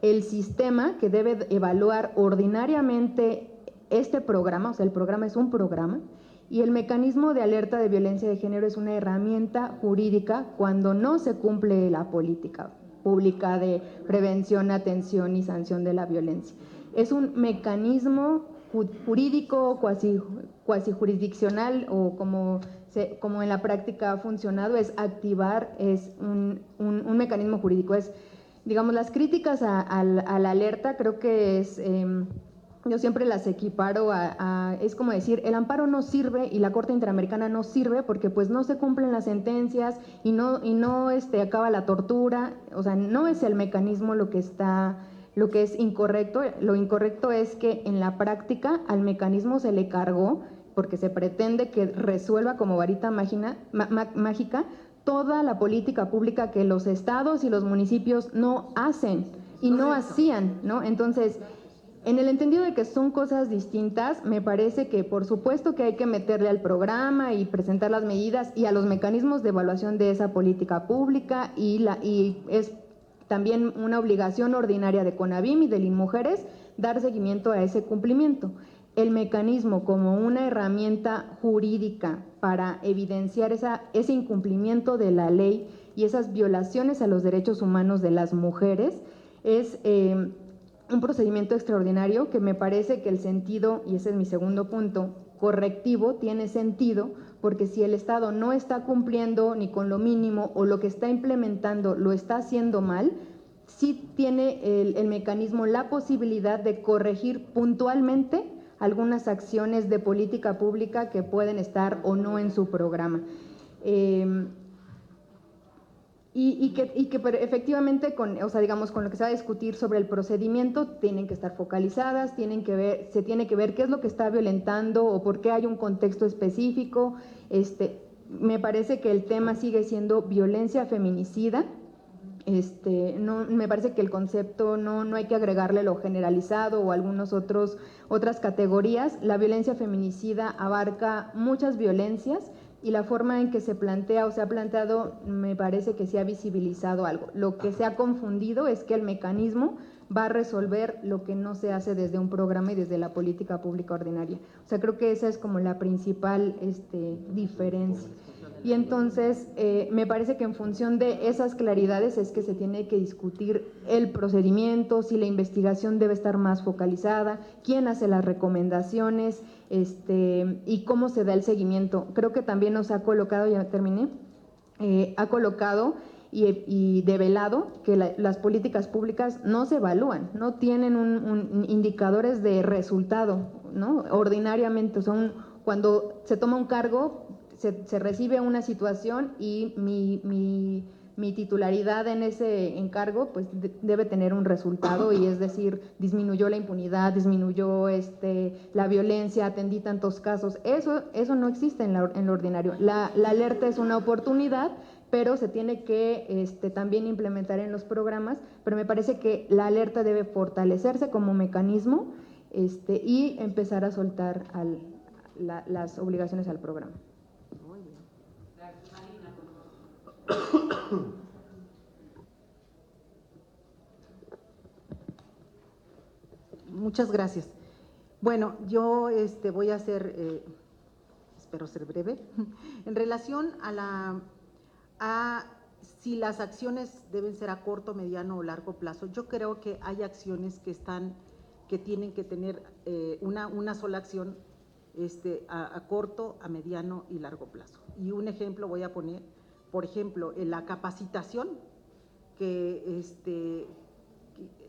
el sistema que debe evaluar ordinariamente este programa, o sea, el programa es un programa, y el mecanismo de alerta de violencia de género es una herramienta jurídica cuando no se cumple la política pública de prevención, atención y sanción de la violencia. Es un mecanismo jurídico, cuasi jurisdiccional, o como en la práctica ha funcionado, es activar, es un mecanismo jurídico. Es, digamos, las críticas a la alerta, creo que es... yo siempre las equiparo es como decir, el amparo no sirve y la Corte Interamericana no sirve porque pues no se cumplen las sentencias y no acaba la tortura. O sea, no es el mecanismo lo que es incorrecto. Lo incorrecto es que en la práctica al mecanismo se le cargó, porque se pretende que resuelva como varita mágica toda la política pública que los estados y los municipios no hacen y no hacían, ¿no? Entonces, en el entendido de que son cosas distintas, me parece que por supuesto que hay que meterle al programa y presentar las medidas y a los mecanismos de evaluación de esa política pública, y es también una obligación ordinaria de CONAVIM y de Linmujeres dar seguimiento a ese cumplimiento. El mecanismo como una herramienta jurídica para evidenciar ese incumplimiento de la ley y esas violaciones a los derechos humanos de las mujeres es... un procedimiento extraordinario que me parece que el sentido, y ese es mi segundo punto, correctivo, tiene sentido, porque si el Estado no está cumpliendo ni con lo mínimo o lo que está implementando lo está haciendo mal, sí tiene el mecanismo la posibilidad de corregir puntualmente algunas acciones de política pública que pueden estar o no en su programa. Y que efectivamente, con lo que se va a discutir sobre el procedimiento, tienen que estar focalizadas, se tiene que ver qué es lo que está violentando o por qué hay un contexto específico. Me parece que el tema sigue siendo violencia feminicida. Me parece que el concepto no hay que agregarle lo generalizado o algunas otras categorías. La violencia feminicida abarca muchas violencias, y la forma en que se plantea o se ha planteado, me parece que se ha visibilizado algo. Lo que se ha confundido es que el mecanismo va a resolver lo que no se hace desde un programa y desde la política pública ordinaria. O sea, creo que esa es como la principal diferencia. Y entonces, me parece que en función de esas claridades es que se tiene que discutir el procedimiento, si la investigación debe estar más focalizada, quién hace las recomendaciones, y cómo se da el seguimiento. Creo que también nos ha colocado, ya terminé, ha colocado y develado que las políticas públicas no se evalúan, no tienen indicadores de resultado, ¿no? Ordinariamente cuando se toma un cargo, se recibe una situación y mi titularidad en ese encargo pues debe tener un resultado, y es decir, disminuyó la impunidad, disminuyó la violencia, atendí tantos casos. Eso no existe en lo ordinario. La alerta es una oportunidad, pero se tiene que también implementar en los programas, pero me parece que la alerta debe fortalecerse como mecanismo y empezar a soltar las obligaciones al programa. Muchas gracias. Bueno, yo voy a ser, espero ser breve, en relación a si las acciones deben ser a corto, mediano o largo plazo. Yo creo que hay acciones que tienen que tener una sola acción a corto, a mediano y largo plazo. Y un ejemplo voy a poner, por ejemplo, en la capacitación,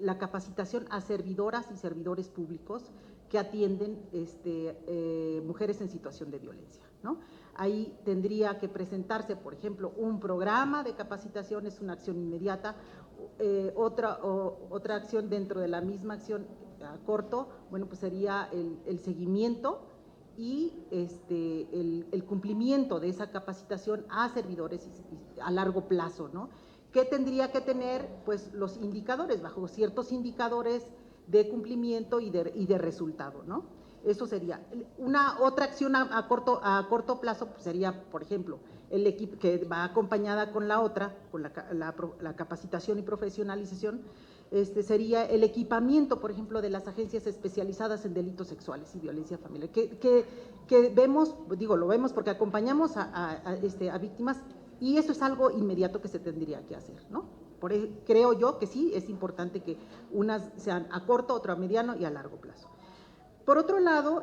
la capacitación a servidoras y servidores públicos que atienden mujeres en situación de violencia, ¿no? Ahí tendría que presentarse, por ejemplo, un programa de capacitación, es una acción inmediata. Otra acción dentro de la misma acción a corto, bueno, pues sería el seguimiento y el cumplimiento de esa capacitación a servidores a largo plazo, ¿no? ¿Qué tendría que tener? Pues los indicadores, bajo ciertos indicadores de cumplimiento y de resultado, ¿no? Eso sería. Otra acción a corto plazo pues sería, por ejemplo, el equipo que va acompañada con la otra, con la capacitación y profesionalización, sería el equipamiento, por ejemplo, de las agencias especializadas en delitos sexuales y violencia familiar, que vemos, lo vemos porque acompañamos a víctimas, y eso es algo inmediato que se tendría que hacer, ¿no? Creo yo que sí, es importante que unas sean a corto, otra a mediano y a largo plazo. Por otro lado,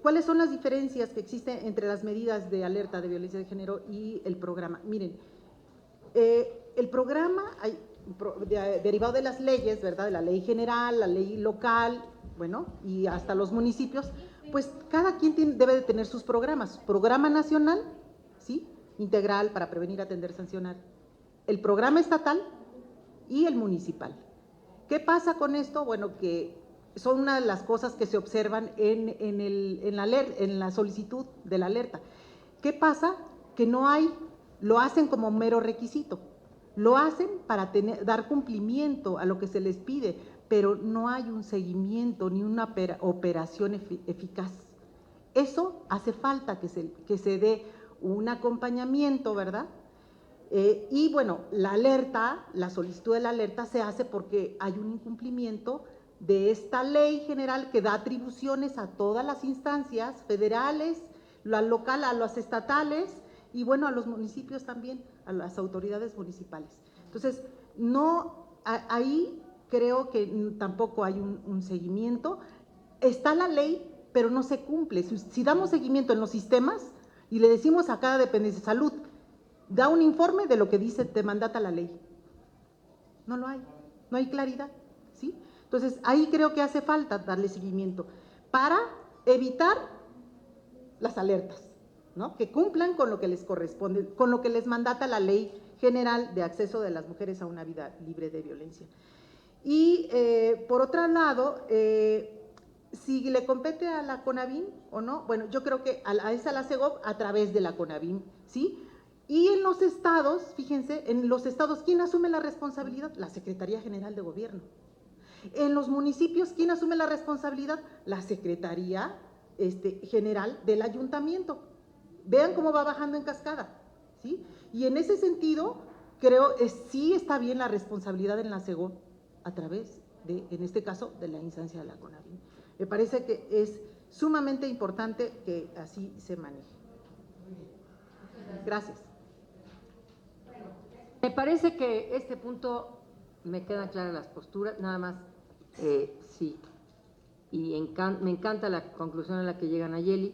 ¿cuáles son las diferencias que existen entre las medidas de alerta de violencia de género y el programa? Miren, el programa, derivado de las leyes, ¿verdad? De la ley general, la ley local, bueno, y hasta los municipios, pues cada quien debe de tener sus programas. Programa nacional, ¿sí? Integral para prevenir, atender, sancionar. El programa estatal y el municipal. ¿Qué pasa con esto? Bueno, que son una de las cosas que se observan en la solicitud de la alerta. ¿Qué pasa? Que no hay, lo hacen como mero requisito, lo hacen para dar cumplimiento a lo que se les pide, pero no hay un seguimiento ni una operación eficaz. Eso hace falta que se dé un acompañamiento, ¿verdad? Y bueno, la alerta, la solicitud de la alerta se hace porque hay un incumplimiento de esta ley general que da atribuciones a todas las instancias federales, la local, a las estatales y bueno, a los municipios también, a las autoridades municipales. Entonces, ahí creo que tampoco hay un seguimiento. Está la ley, pero no se cumple. Si damos seguimiento en los sistemas y le decimos a cada dependencia de salud, da un informe de lo que dice, te mandata la ley. No lo hay, no hay claridad, ¿sí? Entonces, ahí creo que hace falta darle seguimiento para evitar las alertas, ¿no? Que cumplan con lo que les corresponde, con lo que les mandata la Ley General de Acceso de las Mujeres a una Vida Libre de Violencia. Y, por otro lado, si le compete a la CONAVIM o no, bueno, yo creo que a la CEGOV a través de la CONAVIM, ¿sí? Y en los estados, fíjense, en los estados, ¿quién asume la responsabilidad? La Secretaría General de Gobierno. En los municipios, ¿quién asume la responsabilidad? La Secretaría General del Ayuntamiento. Vean cómo va bajando en cascada, ¿sí? Y en ese sentido, creo sí está bien la responsabilidad en la CEGOV a través de, en este caso, de la instancia de la CONAVIM. Me parece que es sumamente importante que así se maneje. Gracias. Me parece que este punto me quedan claras las posturas, nada más, sí, y me encanta la conclusión a la que llega Nayeli,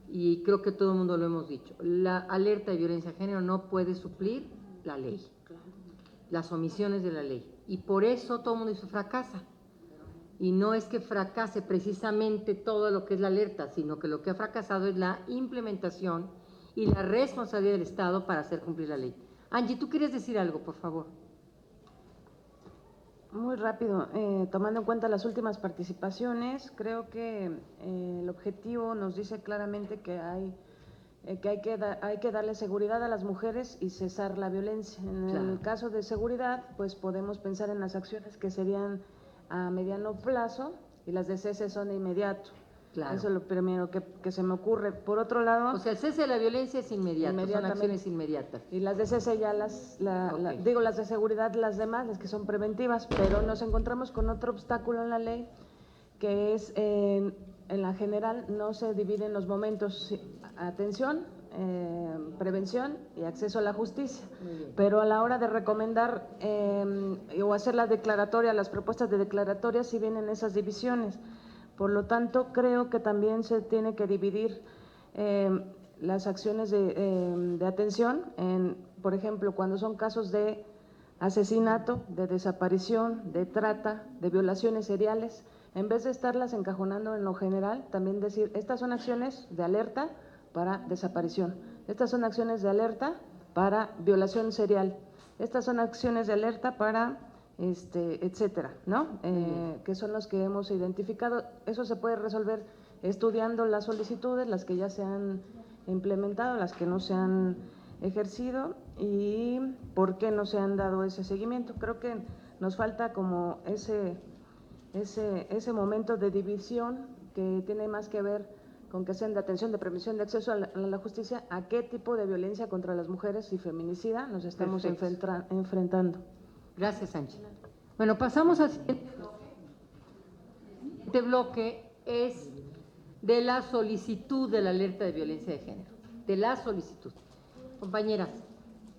y creo que todo el mundo lo hemos dicho, la alerta de violencia de género no puede suplir la ley, las omisiones de la ley, y por eso todo el mundo dice fracasa, y no es que fracase precisamente todo lo que es la alerta, sino que lo que ha fracasado es la implementación y la responsabilidad del Estado para hacer cumplir la ley. Angie, ¿tú quieres decir algo, por favor? Muy rápido, tomando en cuenta las últimas participaciones, creo que el objetivo nos dice claramente que hay que darle seguridad a las mujeres y cesar la violencia. En el caso de seguridad, pues podemos pensar en las acciones que serían a mediano plazo y las de cese son de inmediato. Claro. Eso es lo primero que se me ocurre. Por otro lado… O sea, el cese de la violencia es inmediato, son acciones inmediatas. Y las de cese ya las de seguridad, las demás, las que son preventivas, pero nos encontramos con otro obstáculo en la ley, que es, en la general, no se dividen los momentos, atención, prevención y acceso a la justicia. Pero a la hora de recomendar o hacer la declaratoria, las propuestas de declaratoria, sí vienen esas divisiones. Por lo tanto, creo que también se tiene que dividir las acciones de atención en, por ejemplo, cuando son casos de asesinato, de desaparición, de trata, de violaciones seriales, en vez de estarlas encajonando en lo general, también decir, estas son acciones de alerta para desaparición, estas son acciones de alerta para violación serial, estas son acciones de alerta para… etcétera, ¿no? Que son los que hemos identificado. Eso se puede resolver estudiando las solicitudes, las que ya se han implementado, las que no se han ejercido y por qué no se han dado ese seguimiento. Creo que nos falta como ese momento de división que tiene más que ver con que sean de atención, de prevención, de acceso a la justicia, a qué tipo de violencia contra las mujeres y feminicida nos estamos enfrentando. Gracias, Sánchez. Bueno, pasamos al siguiente bloque. El siguiente bloque es de la solicitud de la alerta de violencia de género, de la solicitud. Compañeras,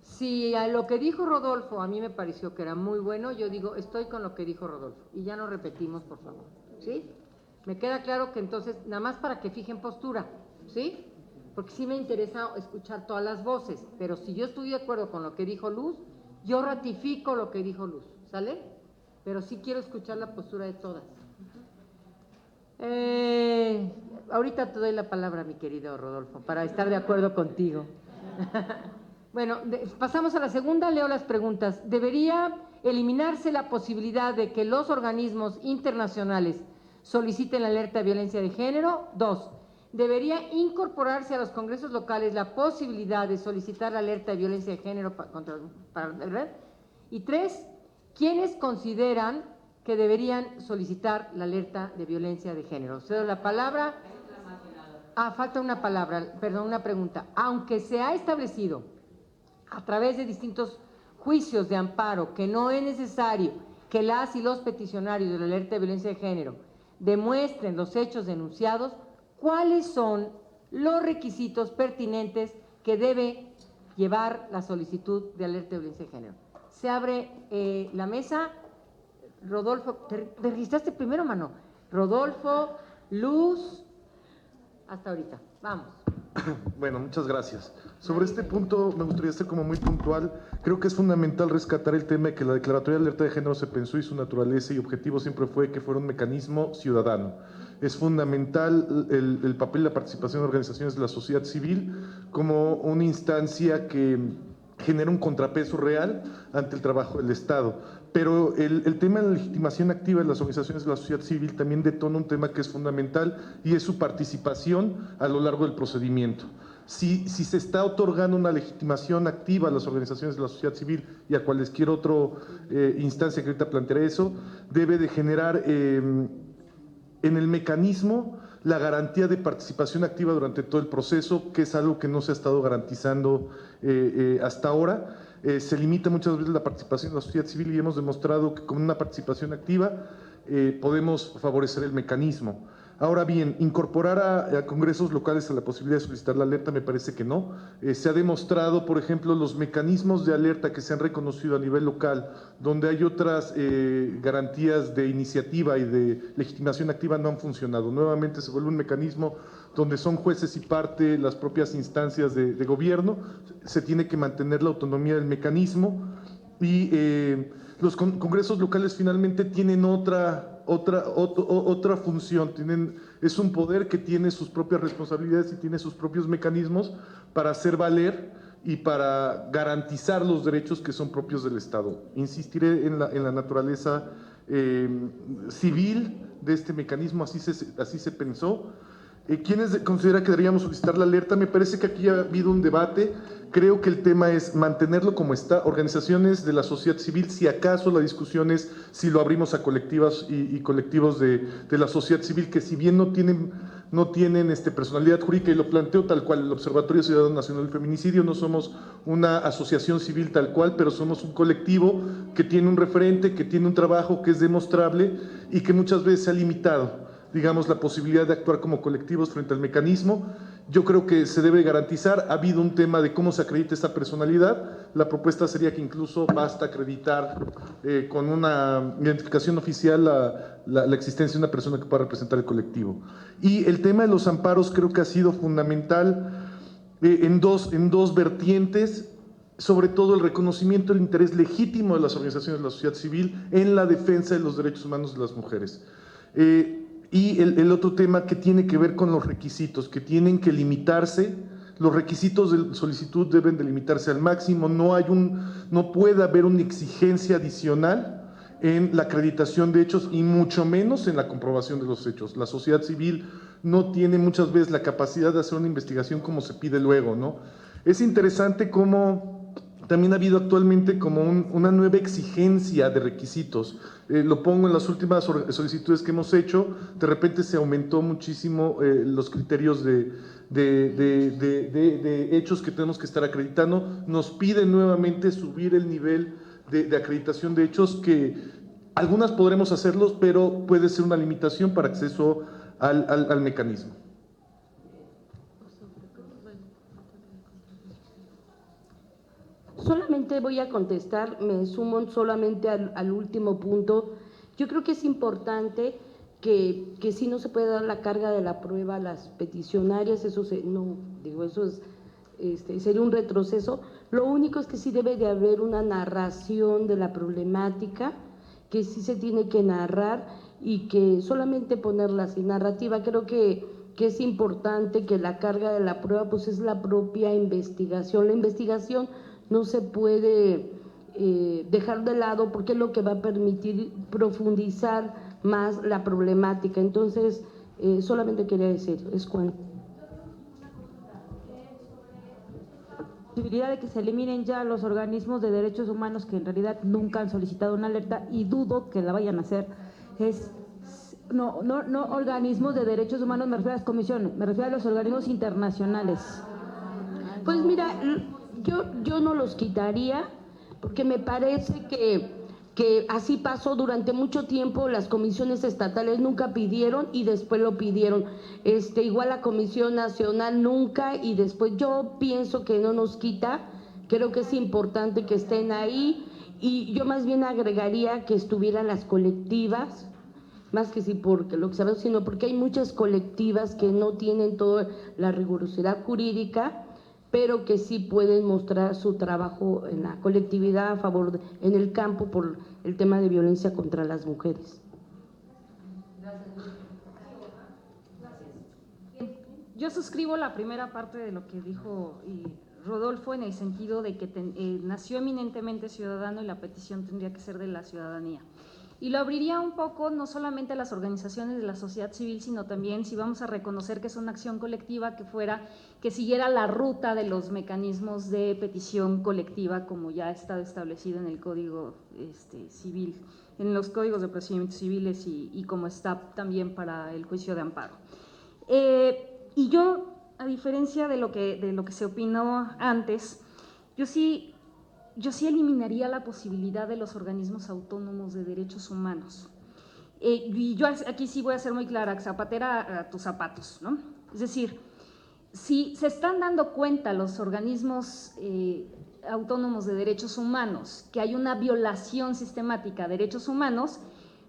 si a lo que dijo Rodolfo a mí me pareció que era muy bueno, yo digo, estoy con lo que dijo Rodolfo. Y ya no repetimos, por favor, ¿sí? Me queda claro que entonces, nada más para que fijen postura, ¿sí? Porque sí me interesa escuchar todas las voces, pero si yo estoy de acuerdo con lo que dijo Luz, yo ratifico lo que dijo Luz, ¿sale? Pero sí quiero escuchar la postura de todas. Ahorita te doy la palabra, mi querido Rodolfo, para estar de acuerdo contigo. Bueno, pasamos a la segunda, leo las preguntas. ¿Debería eliminarse la posibilidad de que los organismos internacionales soliciten la alerta de violencia de género? 2. ¿Debería incorporarse a los congresos locales la posibilidad de solicitar la alerta de violencia de género para el red? Y 3. ¿Quiénes consideran que deberían solicitar la alerta de violencia de género? Cedo la palabra. Falta una palabra, perdón, una pregunta. Aunque se ha establecido a través de distintos juicios de amparo que no es necesario que las y los peticionarios de la alerta de violencia de género demuestren los hechos denunciados, ¿cuáles son los requisitos pertinentes que debe llevar la solicitud de alerta de violencia de género? Se abre la mesa. Rodolfo, ¿te registraste primero, mano? Rodolfo, Luz, hasta ahorita. Vamos. Bueno, muchas gracias. Sobre este punto me gustaría ser como muy puntual. Creo que es fundamental rescatar el tema de que la Declaratoria de Alerta de Género se pensó y su naturaleza y objetivo siempre fue que fuera un mecanismo ciudadano. Es fundamental el papel y la participación de organizaciones de la sociedad civil como una instancia que genera un contrapeso real ante el trabajo del Estado. Pero el tema de la legitimación activa de las organizaciones de la sociedad civil también detona un tema que es fundamental y es su participación a lo largo del procedimiento. Si se está otorgando una legitimación activa a las organizaciones de la sociedad civil y a cualquier otra instancia que ahorita plantearé eso, debe de generar en el mecanismo la garantía de participación activa durante todo el proceso, que es algo que no se ha estado garantizando hasta ahora. Se limita muchas veces la participación de la sociedad civil y hemos demostrado que con una participación activa podemos favorecer el mecanismo. Ahora bien, incorporar a congresos locales a la posibilidad de solicitar la alerta me parece que no. Se ha demostrado, por ejemplo, los mecanismos de alerta que se han reconocido a nivel local, donde hay otras garantías de iniciativa y de legitimación activa, no han funcionado. Nuevamente se vuelve un mecanismo donde son jueces y parte las propias instancias de gobierno. Se tiene que mantener la autonomía del mecanismo y los congresos locales finalmente tienen otra función, es un poder que tiene sus propias responsabilidades y tiene sus propios mecanismos para hacer valer y para garantizar los derechos que son propios del Estado. Insistiré en la naturaleza civil de este mecanismo, así se pensó. ¿Quiénes consideran que deberíamos solicitar la alerta? Me parece que aquí ha habido un debate. Creo que el tema es mantenerlo como está. Organizaciones de la sociedad civil, si acaso la discusión es si lo abrimos a colectivas y colectivos de la sociedad civil, que si bien no tienen personalidad jurídica, y lo planteo tal cual, el Observatorio Ciudadano Nacional del Feminicidio, no somos una asociación civil tal cual, pero somos un colectivo que tiene un referente, que tiene un trabajo que es demostrable y que muchas veces se ha limitado, digamos, la posibilidad de actuar como colectivos frente al mecanismo. Yo creo que se debe garantizar. Ha habido un tema de cómo se acredita esta personalidad. La propuesta sería que incluso basta acreditar con una identificación oficial la existencia de una persona que pueda representar el colectivo. Y el tema de los amparos creo que ha sido fundamental en dos vertientes, sobre todo el reconocimiento del interés legítimo de las organizaciones de la sociedad civil en la defensa de los derechos humanos de las mujeres. Y el otro tema que tiene que ver con los requisitos, que tienen que limitarse. Los requisitos de solicitud deben de limitarse al máximo. No puede haber una exigencia adicional en la acreditación de hechos y mucho menos en la comprobación de los hechos. La sociedad civil no tiene muchas veces la capacidad de hacer una investigación como se pide luego, ¿no? Es interesante cómo también ha habido actualmente como una nueva exigencia de requisitos. Lo pongo en las últimas solicitudes que hemos hecho, de repente se aumentó muchísimo los criterios de hechos que tenemos que estar acreditando. Nos piden nuevamente subir el nivel de acreditación de hechos, que algunas podremos hacerlos, pero puede ser una limitación para acceso al mecanismo. Solamente voy a contestar, me sumo solamente al último punto. Yo creo que es importante que sí no se puede dar la carga de la prueba a las peticionarias, eso sería un retroceso. Lo único es que sí debe de haber una narración de la problemática, que sí se tiene que narrar, y que solamente ponerla sin narrativa. Creo que es importante que la carga de la prueba pues es la propia investigación. La investigación no se puede dejar de lado, porque es lo que va a permitir profundizar más la problemática. Entonces, solamente quería decir, es cuanto. Posibilidad de que se eliminen ya los organismos de derechos humanos que en realidad nunca han solicitado una alerta, y dudo que la vayan a hacer. No organismos de derechos humanos, me refiero a las comisiones, me refiero a los organismos internacionales. Pues mira, yo no los quitaría, porque me parece que así pasó durante mucho tiempo. Las comisiones estatales nunca pidieron y después lo pidieron. Igual la Comisión Nacional nunca, y después. Yo pienso que no nos quita, creo que es importante que estén ahí, y yo más bien agregaría que estuvieran las colectivas, más que sí porque lo que sabemos, sino porque hay muchas colectivas que no tienen toda la rigurosidad jurídica, pero que sí pueden mostrar su trabajo en la colectividad a favor en el campo por el tema de violencia contra las mujeres. Yo suscribo la primera parte de lo que dijo Rodolfo, en el sentido de que nació eminentemente ciudadano y la petición tendría que ser de la ciudadanía. Y lo abriría un poco no solamente a las organizaciones de la sociedad civil, sino también, si vamos a reconocer que es una acción colectiva, que siguiera la ruta de los mecanismos de petición colectiva, como ya está establecido en el Código Civil, en los códigos de procedimientos civiles, y como está también para el juicio de amparo. Y yo, a diferencia de lo que se opinó antes, yo sí eliminaría la posibilidad de los organismos autónomos de derechos humanos. Y yo aquí sí voy a ser muy clara, zapatera a tus zapatos, ¿no? Es decir, si se están dando cuenta los organismos autónomos de derechos humanos que hay una violación sistemática de derechos humanos,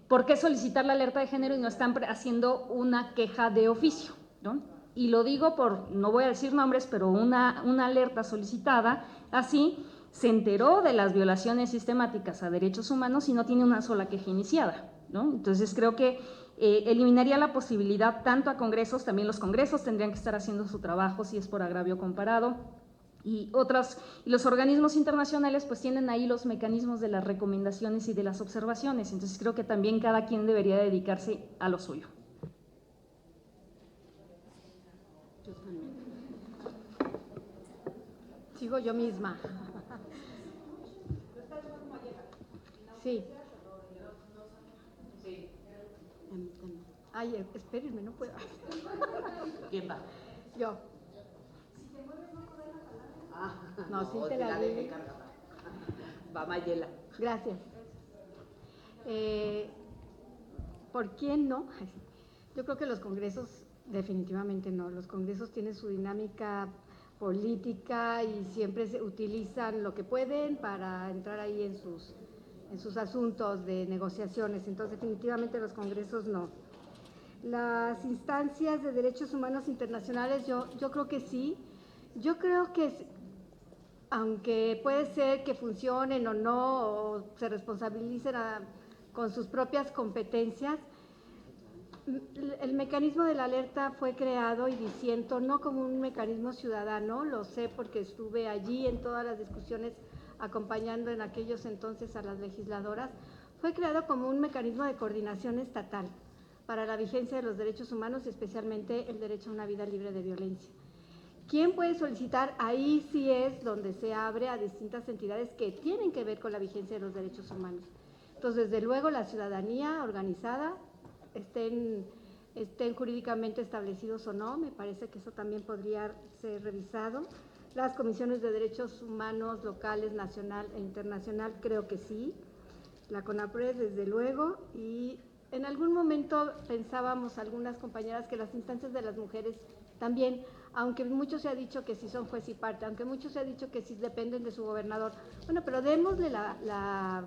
¿por qué solicitar la alerta de género y no están haciendo una queja de oficio, ¿no? Y lo digo no voy a decir nombres, pero una alerta solicitada así se enteró de las violaciones sistemáticas a derechos humanos y no tiene una sola queja iniciada, ¿no? Entonces creo que eliminaría la posibilidad tanto a congresos, también los congresos tendrían que estar haciendo su trabajo si es por agravio comparado, y los organismos internacionales pues tienen ahí los mecanismos de las recomendaciones y de las observaciones. Entonces creo que también cada quien debería dedicarse a lo suyo. Sigo yo misma. Sí. Ay, espérenme, no puedo. ¿Quién va? Yo. No, sí te la di. Va Mayela. Gracias. ¿Por quién no? Yo creo que los congresos, definitivamente no. Los congresos tienen su dinámica política y siempre se utilizan lo que pueden para entrar ahí en sus asuntos de negociaciones. Entonces, definitivamente los congresos no. Las instancias de derechos humanos internacionales, yo creo que sí. Yo creo que, aunque puede ser que funcionen o no, o se responsabilicen con sus propias competencias, el mecanismo de la alerta fue creado, y disiento, no como un mecanismo ciudadano, lo sé porque estuve allí en todas las discusiones acompañando en aquellos entonces a las legisladoras, fue creado como un mecanismo de coordinación estatal para la vigencia de los derechos humanos y especialmente el derecho a una vida libre de violencia. ¿Quién puede solicitar? Ahí sí es donde se abre a distintas entidades que tienen que ver con la vigencia de los derechos humanos. Entonces, desde luego, la ciudadanía organizada, estén jurídicamente establecidos o no, me parece que eso también podría ser revisado. Las comisiones de derechos humanos locales, nacional e internacional, creo que sí. La CONAPRED, desde luego, y en algún momento pensábamos algunas compañeras que las instancias de las mujeres también, aunque mucho se ha dicho que sí son juez y parte, aunque mucho se ha dicho que sí dependen de su gobernador, bueno, pero démosle la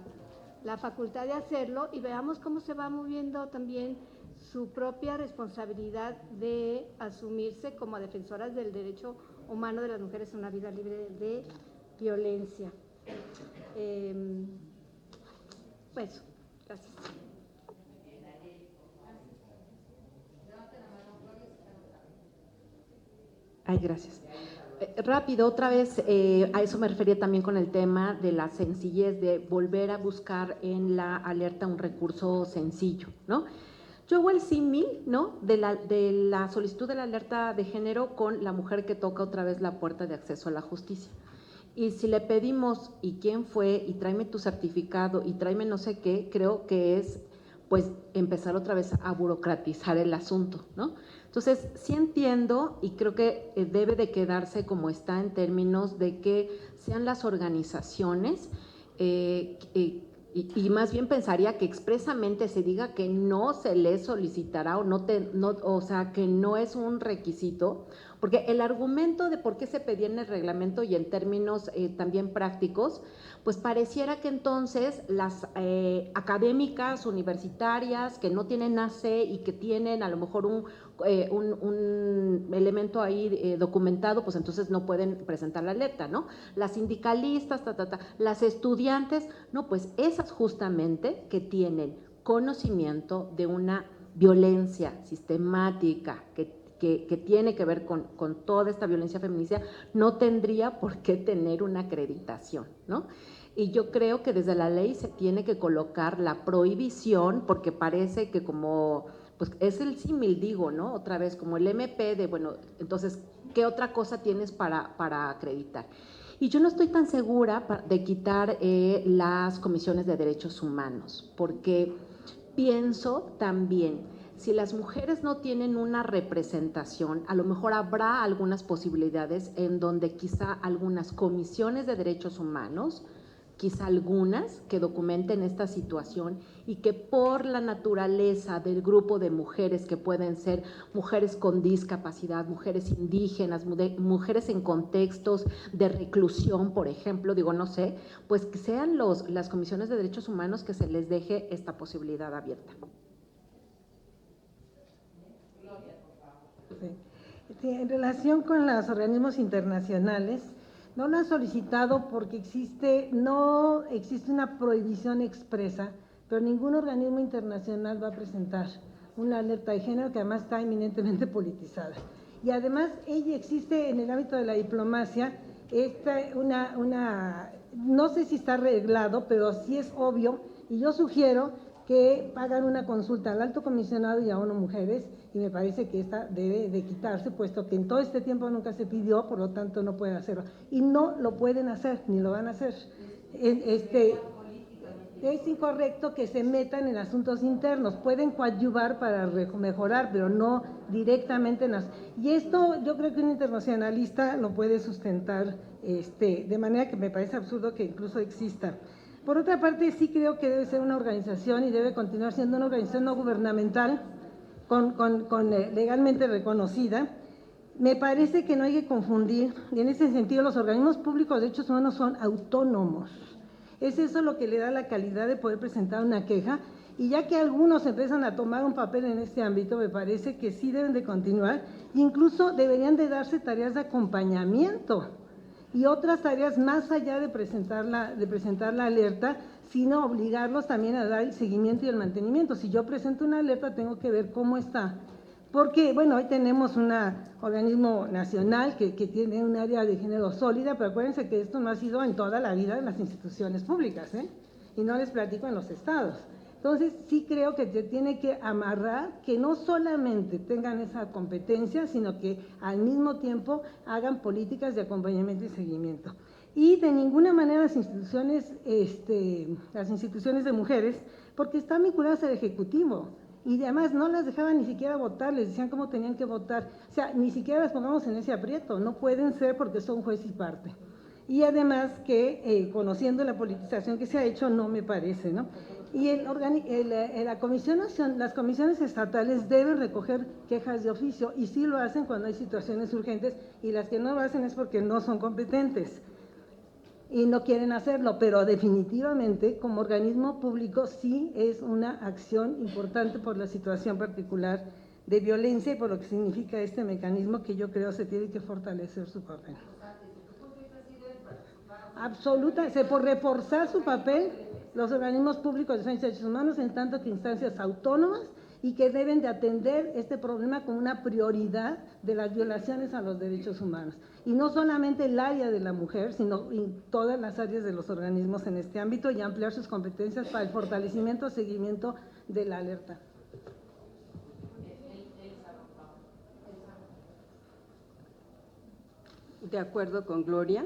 facultad de hacerlo y veamos cómo se va moviendo también su propia responsabilidad de asumirse como defensoras del derecho humano de las mujeres a una vida libre de violencia. Pues, gracias. Ay, gracias. Rápido, otra vez, a eso me refería también con el tema de la sencillez, de volver a buscar en la alerta un recurso sencillo, ¿no? Yo hago el símil, ¿no?, de la solicitud de la alerta de género con la mujer que toca otra vez la puerta de acceso a la justicia. Y si le pedimos, ¿y quién fue? Y tráeme tu certificado, y tráeme no sé qué, creo que es, pues, empezar otra vez a burocratizar el asunto, ¿no? Entonces, sí entiendo y creo que debe de quedarse como está en términos de que sean las organizaciones y más bien pensaría que expresamente se diga que no se les solicitará o sea, que no es un requisito, porque el argumento de por qué se pedía en el reglamento y en términos también prácticos, pues pareciera que entonces las académicas universitarias que no tienen AC y que tienen a lo mejor un elemento ahí documentado, pues entonces no pueden presentar la alerta, ¿no? Las sindicalistas, las estudiantes, no, pues esas justamente que tienen conocimiento de una violencia sistemática que tiene que ver con toda esta violencia feminicida, no tendría por qué tener una acreditación, ¿no? Y yo creo que desde la ley se tiene que colocar la prohibición, porque parece que como, pues es el símil, digo, ¿no? Otra vez, como el MP de, bueno, entonces, ¿qué otra cosa tienes para acreditar? Y yo no estoy tan segura de quitar las comisiones de derechos humanos, porque pienso también, si las mujeres no tienen una representación, a lo mejor habrá algunas posibilidades en donde quizá algunas comisiones de derechos humanos, quizá algunas que documenten esta situación y que por la naturaleza del grupo de mujeres que pueden ser mujeres con discapacidad, mujeres indígenas, mujeres en contextos de reclusión, por ejemplo, digo, no sé, pues que sean las comisiones de derechos humanos que se les deje esta posibilidad abierta. Sí, en relación con los organismos internacionales, no lo han solicitado porque no existe una prohibición expresa, pero ningún organismo internacional va a presentar una alerta de género que además está eminentemente politizada. Y además ella existe en el ámbito de la diplomacia, no sé si está arreglado, pero sí es obvio, y yo sugiero que hagan una consulta al Alto Comisionado y a ONU Mujeres, y me parece que esta debe de quitarse, puesto que en todo este tiempo nunca se pidió, por lo tanto no pueden hacerlo. Y no lo pueden hacer, ni lo van a hacer. Es incorrecto que se metan en asuntos internos, pueden coadyuvar para mejorar, pero no directamente en las… Y esto yo creo que un internacionalista lo puede sustentar, de manera que me parece absurdo que incluso exista. Por otra parte, sí creo que debe ser una organización y debe continuar siendo una organización no gubernamental, legalmente reconocida. Me parece que no hay que confundir, y en ese sentido los organismos públicos de derechos humanos son autónomos. Es eso lo que le da la calidad de poder presentar una queja, y ya que algunos empiezan a tomar un papel en este ámbito, me parece que sí deben de continuar, incluso deberían de darse tareas de acompañamiento y otras tareas más allá de presentar la alerta, sino obligarlos también a dar el seguimiento y el mantenimiento. Si yo presento una alerta, tengo que ver cómo está, porque, bueno, hoy tenemos un organismo nacional que tiene un área de género sólida, pero acuérdense que esto no ha sido en toda la vida en las instituciones públicas, y no les platico en los estados. Entonces, sí creo que se tiene que amarrar, que no solamente tengan esa competencia, sino que al mismo tiempo hagan políticas de acompañamiento y seguimiento. Y de ninguna manera las instituciones de mujeres, porque están vinculadas al Ejecutivo, y además no las dejaban ni siquiera votar, les decían cómo tenían que votar, o sea, ni siquiera las pongamos en ese aprieto, no pueden ser porque son juez y parte. Y además que, conociendo la politización que se ha hecho, no me parece, ¿no? Y la Comisión Nacional, las comisiones estatales deben recoger quejas de oficio, y sí lo hacen cuando hay situaciones urgentes, y las que no lo hacen es porque no son competentes y no quieren hacerlo, pero definitivamente como organismo público sí es una acción importante por la situación particular de violencia y por lo que significa este mecanismo que yo creo se tiene que fortalecer su papel. Absolutamente, por reforzar su papel los organismos públicos de defensa de derechos humanos en tanto que instancias autónomas y que deben de atender este problema como una prioridad de las violaciones a los derechos humanos. Y no solamente el área de la mujer, sino en todas las áreas de los organismos en este ámbito y ampliar sus competencias para el fortalecimiento y seguimiento de la alerta. De acuerdo con Gloria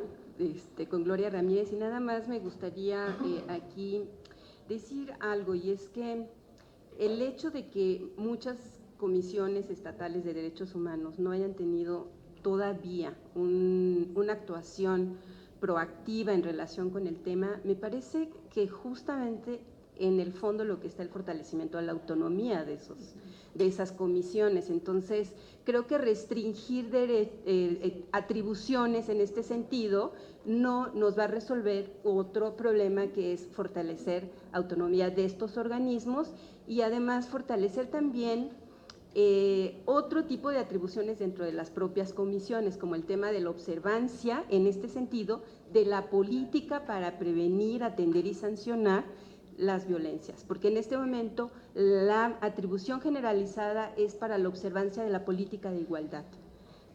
Ramírez, y nada más me gustaría aquí decir algo, y es que el hecho de que muchas comisiones estatales de derechos humanos no hayan tenido todavía una actuación proactiva en relación con el tema, me parece que justamente en el fondo lo que está el fortalecimiento a la autonomía de esas comisiones. Entonces, creo que restringir atribuciones en este sentido no nos va a resolver otro problema, que es fortalecer autonomía de estos organismos y además fortalecer también otro tipo de atribuciones dentro de las propias comisiones, como el tema de la observancia, en este sentido, de la política para prevenir, atender y sancionar las violencias, porque en este momento la atribución generalizada es para la observancia de la política de igualdad.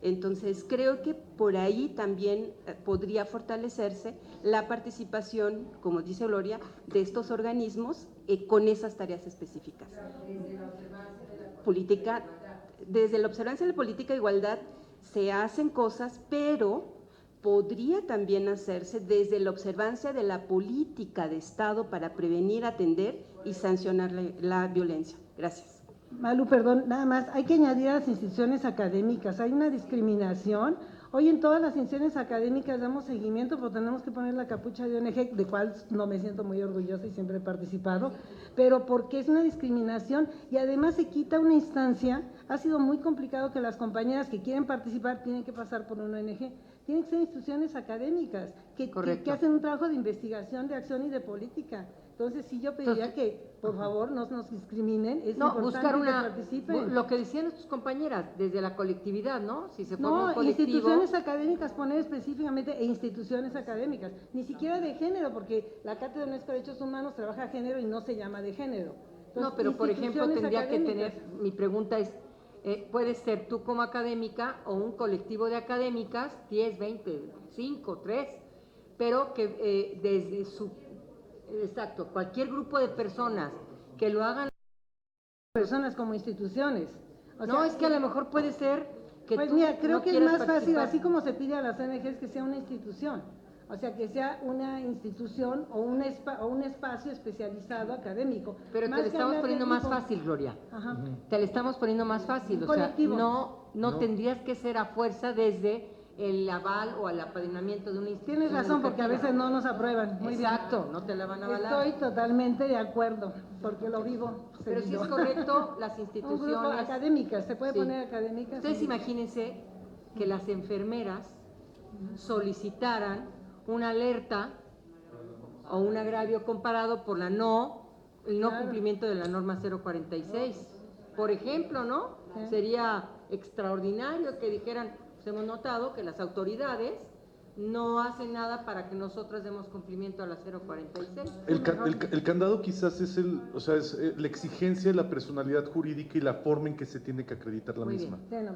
Entonces, creo que por ahí también podría fortalecerse la participación, como dice Gloria, de estos organismos con esas tareas específicas. Desde la observancia de la política de igualdad se hacen cosas, pero podría también hacerse desde la observancia de la política de Estado para prevenir, atender y sancionar la violencia. Gracias. Malu, perdón, nada más, hay que añadir a las instituciones académicas, hay una discriminación. Hoy en todas las instituciones académicas damos seguimiento, pero tenemos que poner la capucha de ONG, de cual no me siento muy orgullosa y siempre he participado, pero porque es una discriminación y además se quita una instancia. Ha sido muy complicado que las compañeras que quieren participar tienen que pasar por una ONG. Tienen que ser instituciones académicas que hacen un trabajo de investigación, de acción y de política. Entonces, sí, yo pediría que, por favor, no nos discriminen, es importante que participen. Lo que decían tus compañeras, desde la colectividad, ¿no? Si se forma un colectivo. Instituciones académicas, poner específicamente, instituciones académicas, ni siquiera de género, porque la Cátedra de UNESCO de Derechos Humanos trabaja género y no se llama de género. Entonces, no, pero por ejemplo, tendría que tener, mi pregunta es, puedes ser tú como académica o un colectivo de académicas, 10, 20, 5, 3, pero que desde su... Exacto, cualquier grupo de personas que lo hagan. Personas como instituciones. No, es que a lo mejor puede ser que pues tú mira, creo no que es quieras más fácil, participar. así como se pide a las ONGs que sea una institución. O sea, que sea una institución o un espacio especializado académico. Pero te lo estamos poniendo más fácil, Gloria. Ajá. Te lo estamos poniendo más fácil. Un O sea, colectivo. no tendrías que ser a fuerza desde el aval o el apadrinamiento de una institución. Tienes razón, porque a veces no nos aprueban. Muy Exacto, bien. no te la van a avalar. Estoy totalmente de acuerdo, porque lo vivo. Pero sí seguido. es correcto, las Un instituciones. grupo académicas, se puede Sí. poner académicas. Ustedes imagínense que las enfermeras solicitaran una alerta o un agravio comparado por el no cumplimiento de la norma 046. Por ejemplo, ¿no? Sí. Sería extraordinario que dijeran, pues hemos notado que las autoridades no hacen nada para que nosotros demos cumplimiento a la 046. El candado quizás es la exigencia de la personalidad jurídica y la forma en que se tiene que acreditar la Muy misma. bien.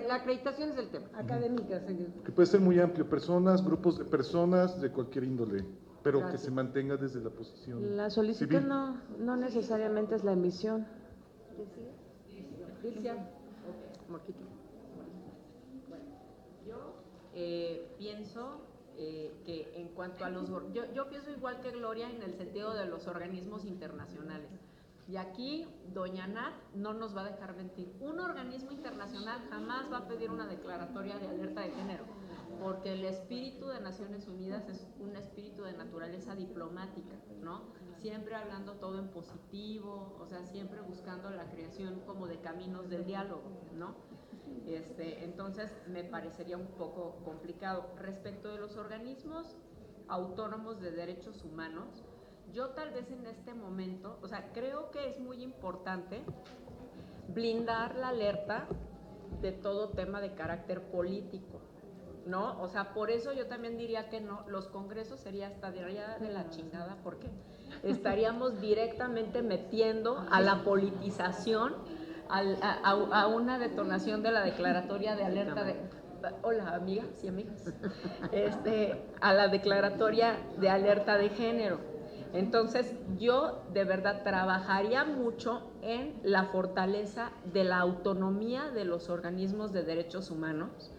La acreditación es el tema. Académicas. Que puede ser muy amplio, personas, grupos de personas de cualquier índole. pero que Gracias. se mantenga desde la posición La solicitud civil. no necesariamente es la emisión. Cristian. Marquito. Bueno, yo pienso que en cuanto a los... Yo pienso igual que Gloria en el sentido de los organismos internacionales. Y aquí doña Nat no nos va a dejar mentir. Un organismo internacional jamás va a pedir una declaratoria de alerta de género, porque el espíritu de Naciones Unidas es un espíritu de naturaleza diplomática, ¿no? Siempre hablando todo en positivo, o sea, siempre buscando la creación como de caminos del diálogo, ¿no? Entonces me parecería un poco complicado. Respecto de los organismos autónomos de derechos humanos, yo tal vez en este momento, o sea, creo que es muy importante blindar la alerta de todo tema de carácter político, ¿no? O sea, por eso yo también diría que no, los congresos sería hasta de la chingada, porque estaríamos directamente metiendo a la politización, a una detonación de la declaratoria de alerta de... Hola, amigas y amigas. A la declaratoria de alerta de género. Entonces, yo de verdad trabajaría mucho en la fortaleza de la autonomía de los organismos de derechos humanos,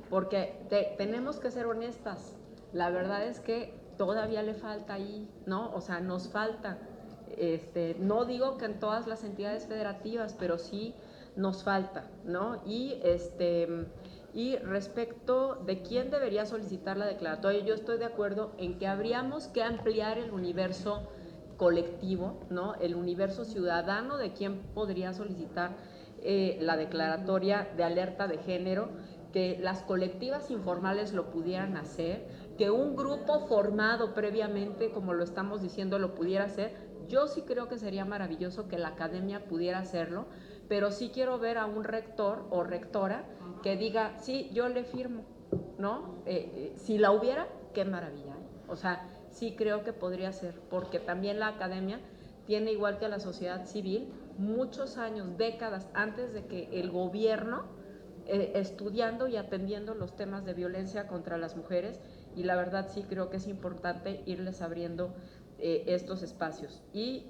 porque tenemos que ser honestas. La verdad es que todavía le falta ahí, ¿no? O sea, nos falta. No digo que en todas las entidades federativas, pero sí nos falta, ¿no? Y respecto de quién debería solicitar la declaratoria, yo estoy de acuerdo en que habríamos que ampliar el universo colectivo, ¿no? El universo ciudadano de quién podría solicitar la declaratoria de alerta de género, que las colectivas informales lo pudieran hacer, que un grupo formado previamente, como lo estamos diciendo, lo pudiera hacer. Yo sí creo que sería maravilloso que la academia pudiera hacerlo, pero sí quiero ver a un rector o rectora que diga, sí, yo le firmo, ¿no? Si la hubiera, qué maravilla, ¿eh? O sea, sí creo que podría ser, porque también la academia tiene, igual que la sociedad civil, muchos años, décadas antes de que el gobierno estudiando y atendiendo los temas de violencia contra las mujeres, y la verdad sí creo que es importante irles abriendo estos espacios. Y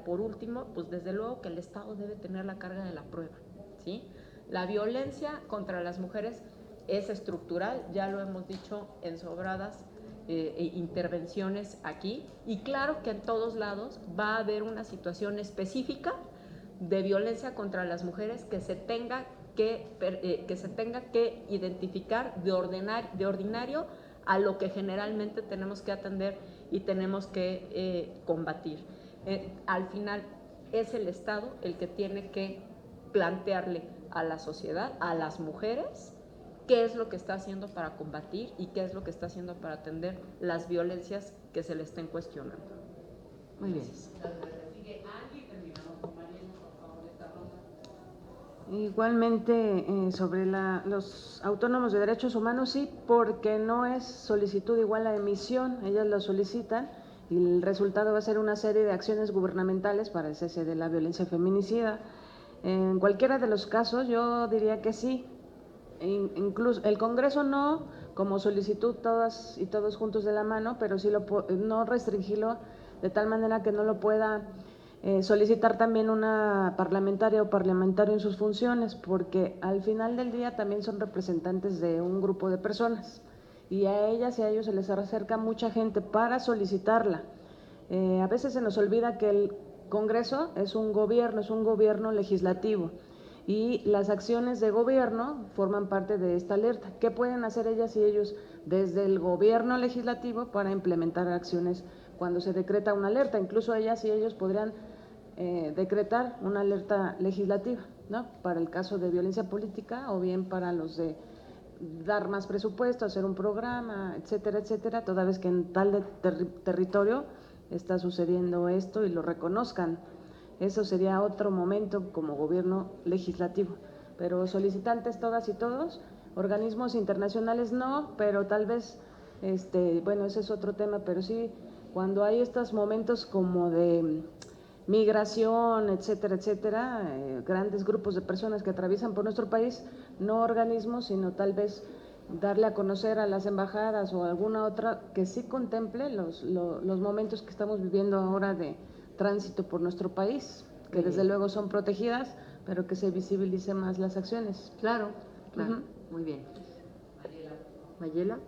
por último, pues desde luego que el Estado debe tener la carga de la prueba, ¿sí? La violencia contra las mujeres es estructural, ya lo hemos dicho en sobradas intervenciones aquí, y claro que en todos lados va a haber una situación específica de violencia contra las mujeres que se tenga que identificar de ordinario a lo que generalmente tenemos que atender y tenemos que combatir. Al final es el Estado el que tiene que plantearle a la sociedad, a las mujeres, qué es lo que está haciendo para combatir y qué es lo que está haciendo para atender las violencias que se le estén cuestionando. Muy bien. Igualmente, sobre los autónomos de derechos humanos, sí, porque no es solicitud igual a emisión, ellas lo solicitan y el resultado va a ser una serie de acciones gubernamentales para el cese de la violencia feminicida. En cualquiera de los casos, yo diría que sí, incluso el Congreso no, como solicitud todas y todos juntos de la mano, pero sí no restringirlo de tal manera que no lo pueda solicitar también una parlamentaria o parlamentario en sus funciones, porque al final del día también son representantes de un grupo de personas y a ellas y a ellos se les acerca mucha gente para solicitarla. A veces se nos olvida que el Congreso es un gobierno legislativo y las acciones de gobierno forman parte de esta alerta. ¿Qué pueden hacer ellas y ellos desde el gobierno legislativo para implementar acciones cuando se decreta una alerta? Incluso ellas y ellos podrían decretar una alerta legislativa, ¿no? Para el caso de violencia política o bien para los de dar más presupuesto, hacer un programa, etcétera, etcétera, toda vez que en tal territorio está sucediendo esto y lo reconozcan. Eso sería otro momento como gobierno legislativo. Pero solicitantes todas y todos, organismos internacionales no, pero tal vez, bueno, ese es otro tema, pero sí, cuando hay estos momentos como de migración, etcétera, etcétera, grandes grupos de personas que atraviesan por nuestro país, no organismos, sino tal vez darle a conocer a las embajadas o alguna otra que sí contemple los momentos que estamos viviendo ahora de tránsito por nuestro país, que desde luego son protegidas, pero que se visibilice más las acciones. Claro, claro, muy bien. Mayela.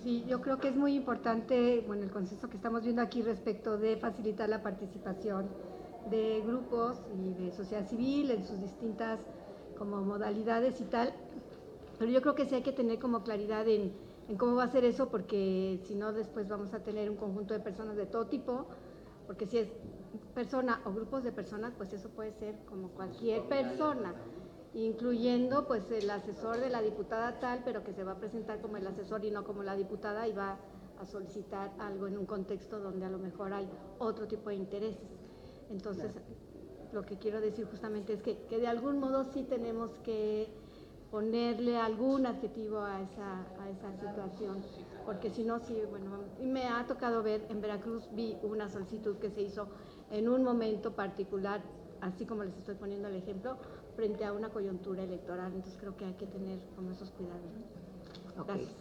Sí, yo creo que es muy importante, bueno, el consenso que estamos viendo aquí respecto de facilitar la participación de grupos y de sociedad civil en sus distintas como modalidades y tal, pero yo creo que sí hay que tener como claridad en cómo va a ser eso, porque si no después vamos a tener un conjunto de personas de todo tipo, porque si es persona o grupos de personas, pues eso puede ser como cualquier persona, incluyendo pues el asesor de la diputada tal, pero que se va a presentar como el asesor y no como la diputada, y va a solicitar algo en un contexto donde a lo mejor hay otro tipo de intereses. Entonces, lo que quiero decir justamente es que de algún modo sí tenemos que ponerle algún adjetivo a esa situación, porque si no, sí, bueno, y me ha tocado ver, en Veracruz vi una solicitud que se hizo en un momento particular, así como les estoy poniendo el ejemplo, frente a una coyuntura electoral, entonces creo que hay que tener como esos cuidados, ¿no? Gracias.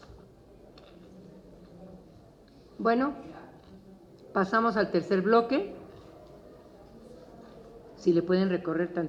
Bueno, pasamos al tercer bloque. Si le pueden recorrer tanto.